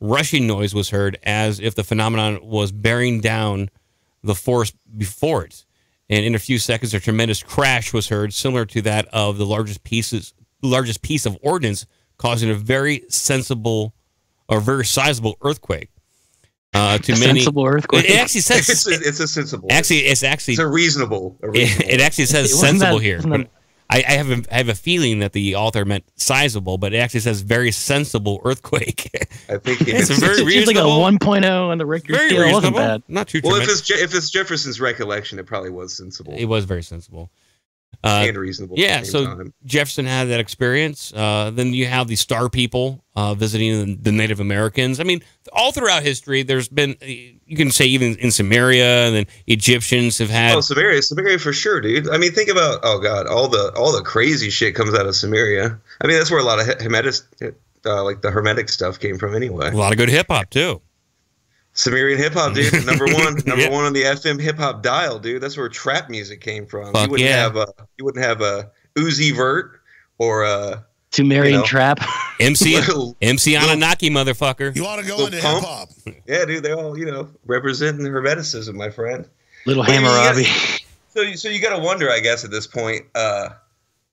rushing noise was heard, as if the phenomenon was bearing down the forest before it. And in a few seconds, a tremendous crash was heard, similar to that of the largest piece of ordnance, causing a very sizable earthquake. Sensible earthquake. It actually says it's a sensible. Actually, it's a reasonable. It actually says sensible here. But I have a feeling that the author meant sizable, but it actually says very sensible earthquake. I think it's very reasonable. It's like a 1.0 on the Richter scale. It wasn't bad. Not too. Well, if it's Jefferson's recollection, it probably was sensible. It was very sensible. And reasonable. Yeah, so time. Jefferson had that experience. Then you have the Star people visiting the Native Americans. I mean, all throughout history, there's been, you can say even in Samaria, and then Egyptians have had. Oh, Samaria for sure, dude. I mean, think about, all the crazy shit comes out of Samaria. I mean, that's where a lot of like the Hermetic stuff came from anyway. A lot of good hip hop too. Sumerian hip hop, dude. Number one on the FM hip hop dial, dude. That's where trap music came from. You wouldn't have a Uzi Vert or a Sumerian trap. MC Anunnaki, motherfucker. You want to go into hip hop? Yeah, dude. They all representing Hermeticism, my friend. Little Hammurabi. So you got to wonder, I guess, at this point,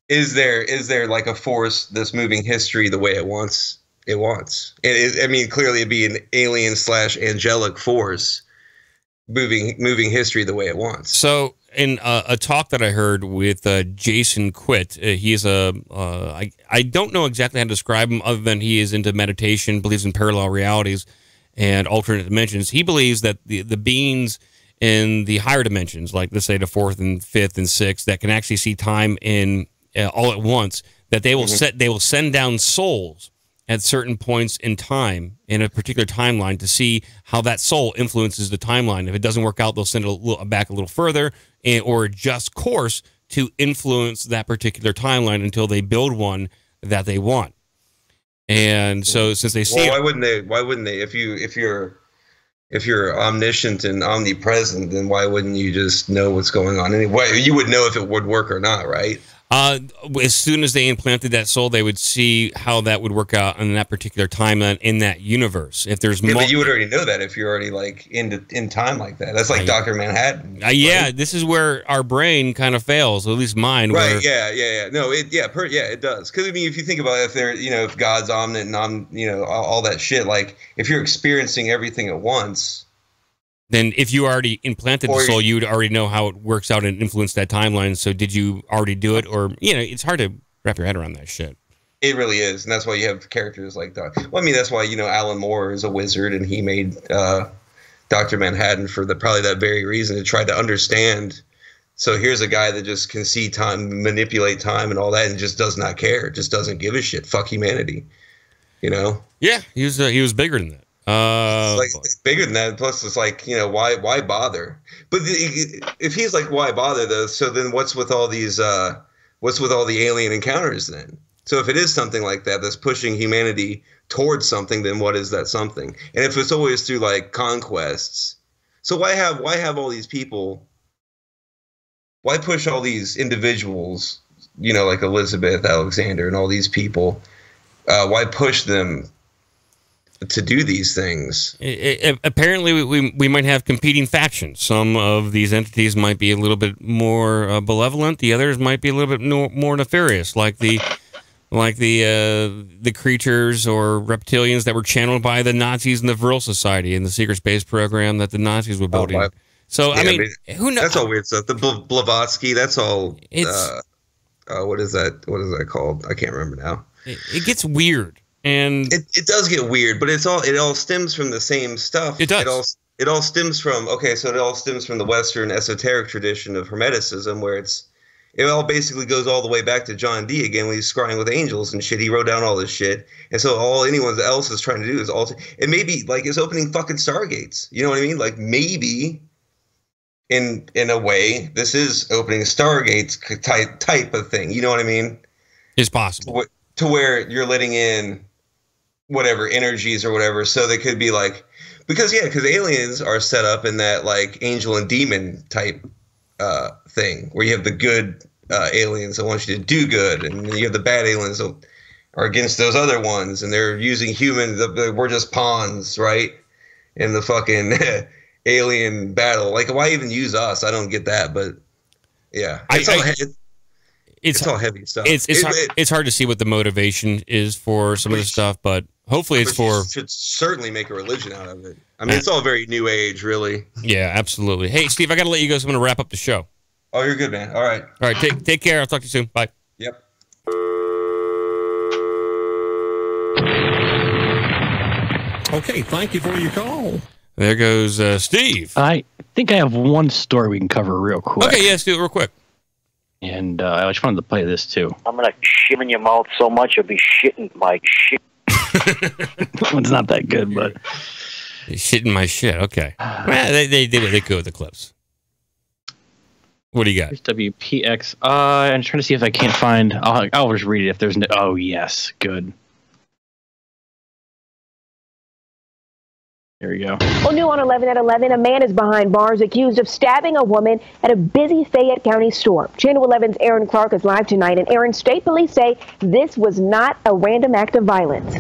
is there like a force that's moving history the way it wants? It wants. I mean, clearly it'd be an alien / angelic force moving history the way it wants. So in a talk that I heard with Jason Quitt, he's I don't know exactly how to describe him other than he is into meditation, believes in parallel realities and alternate dimensions. He believes that the beings in the higher dimensions, like let's say the 4th and 5th and 6th, that can actually see time in all at once, that they will they will send down souls at certain points in time in a particular timeline to see how that soul influences the timeline. If it doesn't work out, they'll send it back a little further or adjust course to influence that particular timeline until they build one that they want. And so since they see why wouldn't they if you're omniscient and omnipresent, then why wouldn't you just know what's going on anyway? You would know if it would work or not, right? As soon as they implanted that soul, they would see how that would work out in that particular timeline in that universe. If there's but you would already know that if you're already like in time like that. That's like Dr. Manhattan. Yeah, right? this is where our brain kind of fails, at least mine. Right? Yeah. No, it does. Because I mean, if you think about it, if God's omniscient and all that shit, like if you're experiencing everything at once. Then if you already implanted the soul, you would already know how it works out and influence that timeline. So did you already do it? Or, it's hard to wrap your head around that shit. It really is. And that's why you have characters like that. Well, I mean, that's why, Alan Moore is a wizard and he made Dr. Manhattan for probably that very reason, to try to understand. So here's a guy that just can see time, manipulate time and all that, and just does not care. Just doesn't give a shit. Fuck humanity. Yeah, he was bigger than that. It's bigger than that. Plus, it's like, why bother? But if he's like, why bother though? So then, what's with all these? What's with all the alien encounters then? So if it is something like that that's pushing humanity towards something, then what is that something? And if it's always through like conquests, so why have all these people? Why push all these individuals? Like Elizabeth, Alexander, and all these people. Why push them to do these things? Apparently, we might have competing factions. Some of these entities might be a little bit more malevolent. The others might be a little bit more nefarious, like the creatures or reptilians that were channeled by the Nazis and the Vril Society and the secret space program that the Nazis were building. I mean, who knows? That's all weird stuff. The Blavatsky. That's all. What is that? What is that called? I can't remember now. It gets weird. And it does get weird, but it all stems from the same stuff. It does. It all stems from the Western esoteric tradition of Hermeticism, where it all basically goes all the way back to John Dee again when he's scrying with angels and shit. He wrote down all this shit, and so all anyone else is trying to do is it may be like it's opening fucking stargates. You know what I mean? Like maybe in a way this is opening stargates type of thing. You know what I mean? It's possible to where you're letting in whatever energies or whatever, so they could be like, because aliens are set up in that like angel and demon type thing, where you have the good aliens that want you to do good, and you have the bad aliens that are against those other ones, and they're using humans. We're just pawns, right, in the fucking alien battle. Like, why even use us? I don't get that, but yeah, it's all heavy stuff. It's hard to see what the motivation is for some of the stuff, but hopefully it's for. Should certainly make a religion out of it. I mean, it's all very new age, really. Yeah, absolutely. Hey, Steve, I got to let you go, so I'm going to wrap up the show. Oh, you're good, man. All right. Take care. I'll talk to you soon. Bye. Yep. Okay, thank you for your call. There goes Steve. I think I have one story we can cover real quick. Okay, let's do it real quick. And I just wanted to play this too. I'm gonna shit in your mouth so much you'll be shitting my shit. It's not that good, but shitting my shit. Okay, well, they did what they could with the clips. What do you got? Here's WPX. I'm trying to see if I can't find. I'll just read it if there's no. Oh yes, good. There we go. Well, new on 11 at 11, a man is behind bars accused of stabbing a woman at a busy Fayette County store. Channel 11's Aaron Clark is live tonight, and Aaron, state police say this was not a random act of violence.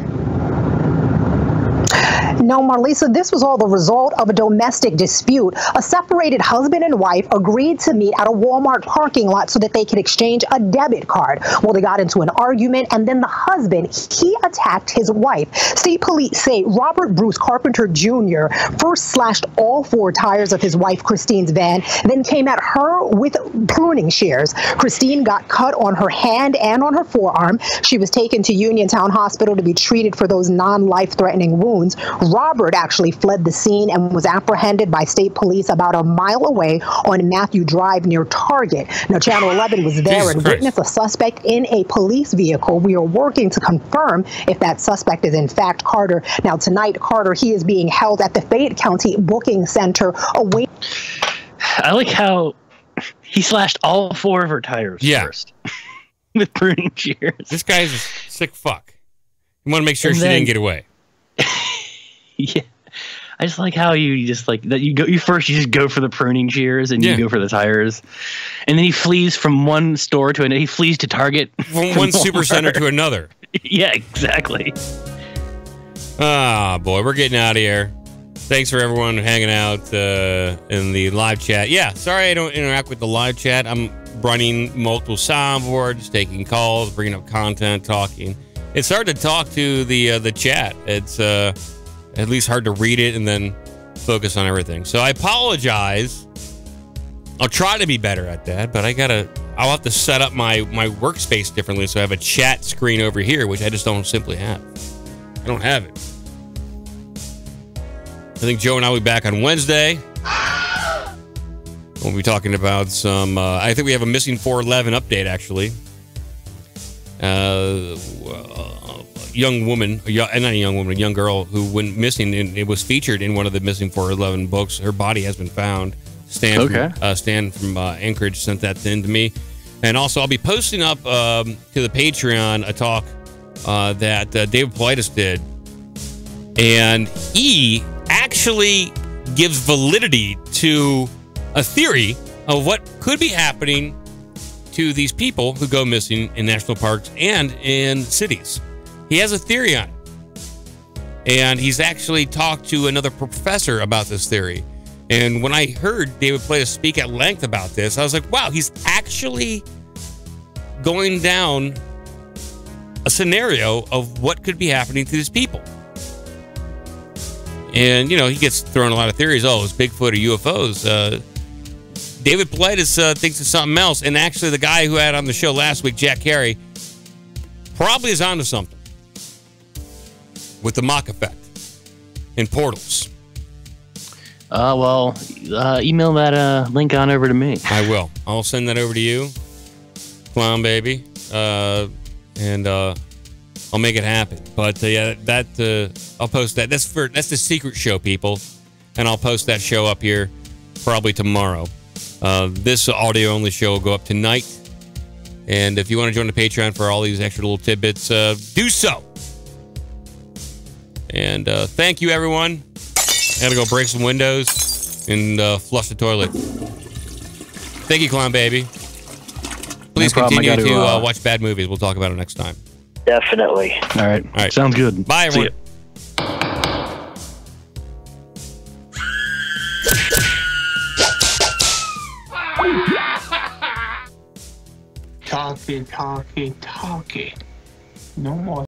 No, Marlisa, this was all the result of a domestic dispute. A separated husband and wife agreed to meet at a Walmart parking lot so that they could exchange a debit card. Well, they got into an argument, and then the husband, he attacked his wife. State police say Robert Bruce Carpenter Jr. first slashed all 4 tires of his wife Christine's van, then came at her with pruning shears. Christine got cut on her hand and on her forearm. She was taken to Uniontown Hospital to be treated for those non-life-threatening wounds. Robert actually fled the scene and was apprehended by state police about a mile away on Matthew Drive near Target. Now, Channel 11 was there and witnessed a suspect in a police vehicle. We are working to confirm if that suspect is in fact Carter. Now, tonight, Carter, he is being held at the Fayette County Booking Center. I like how he slashed all 4 of her tires first with pruning shears. This guy's a sick fuck. You want to make sure she didn't get away. Yeah. I just like how you just like that you just go for the pruning shears and you go for the tires, and then he flees from one store to another. He flees to Target, from one super center to another. Yeah, exactly. Ah, boy, we're getting out of here. Thanks for everyone hanging out in the live chat. Yeah, sorry I don't interact with the live chat. I'm running multiple soundboards, taking calls, bringing up content, talking. It's hard to talk to the chat. It's at least hard to read it and then focus on everything. So I apologize. I'll try to be better at that, but I'll have to set up my workspace differently so I have a chat screen over here, which I just don't simply have. I don't have it. I think Joe and I will be back on Wednesday. We'll be talking about some... I think we have a missing 411 update, actually. Young woman, not a young woman, a young girl who went missing, and it was featured in one of the missing 411 books. Her body has been found. Stan from Anchorage sent that in to me. And also, I'll be posting up to the Patreon a talk that David Politis did. And he actually gives validity to a theory of what could be happening to these people who go missing in national parks and in cities. He has a theory on it. And he's actually talked to another professor about this theory. And when I heard David Politis speak at length about this, I was like, wow, he's actually going down a scenario of what could be happening to these people. And, he gets thrown a lot of theories. Oh, it's Bigfoot or UFOs. David Politis thinks it's something else. And actually, the guy who had on the show last week, Jack Carey, probably is onto something with the Mach effect and portals. Email that link on over to me. I will. I'll send that over to you, Clownbaby, and I'll make it happen. But I'll post that. That's the secret show, people, and I'll post that show up here probably tomorrow. This audio only show will go up tonight, and if you want to join the Patreon for all these extra little tidbits, do so. And thank you, everyone. I gotta go break some windows and flush the toilet. Thank you, Clownbaby. Please continue to watch bad movies. We'll talk about it next time. Definitely. All right. Sounds good. Bye, everyone. Talkie. No more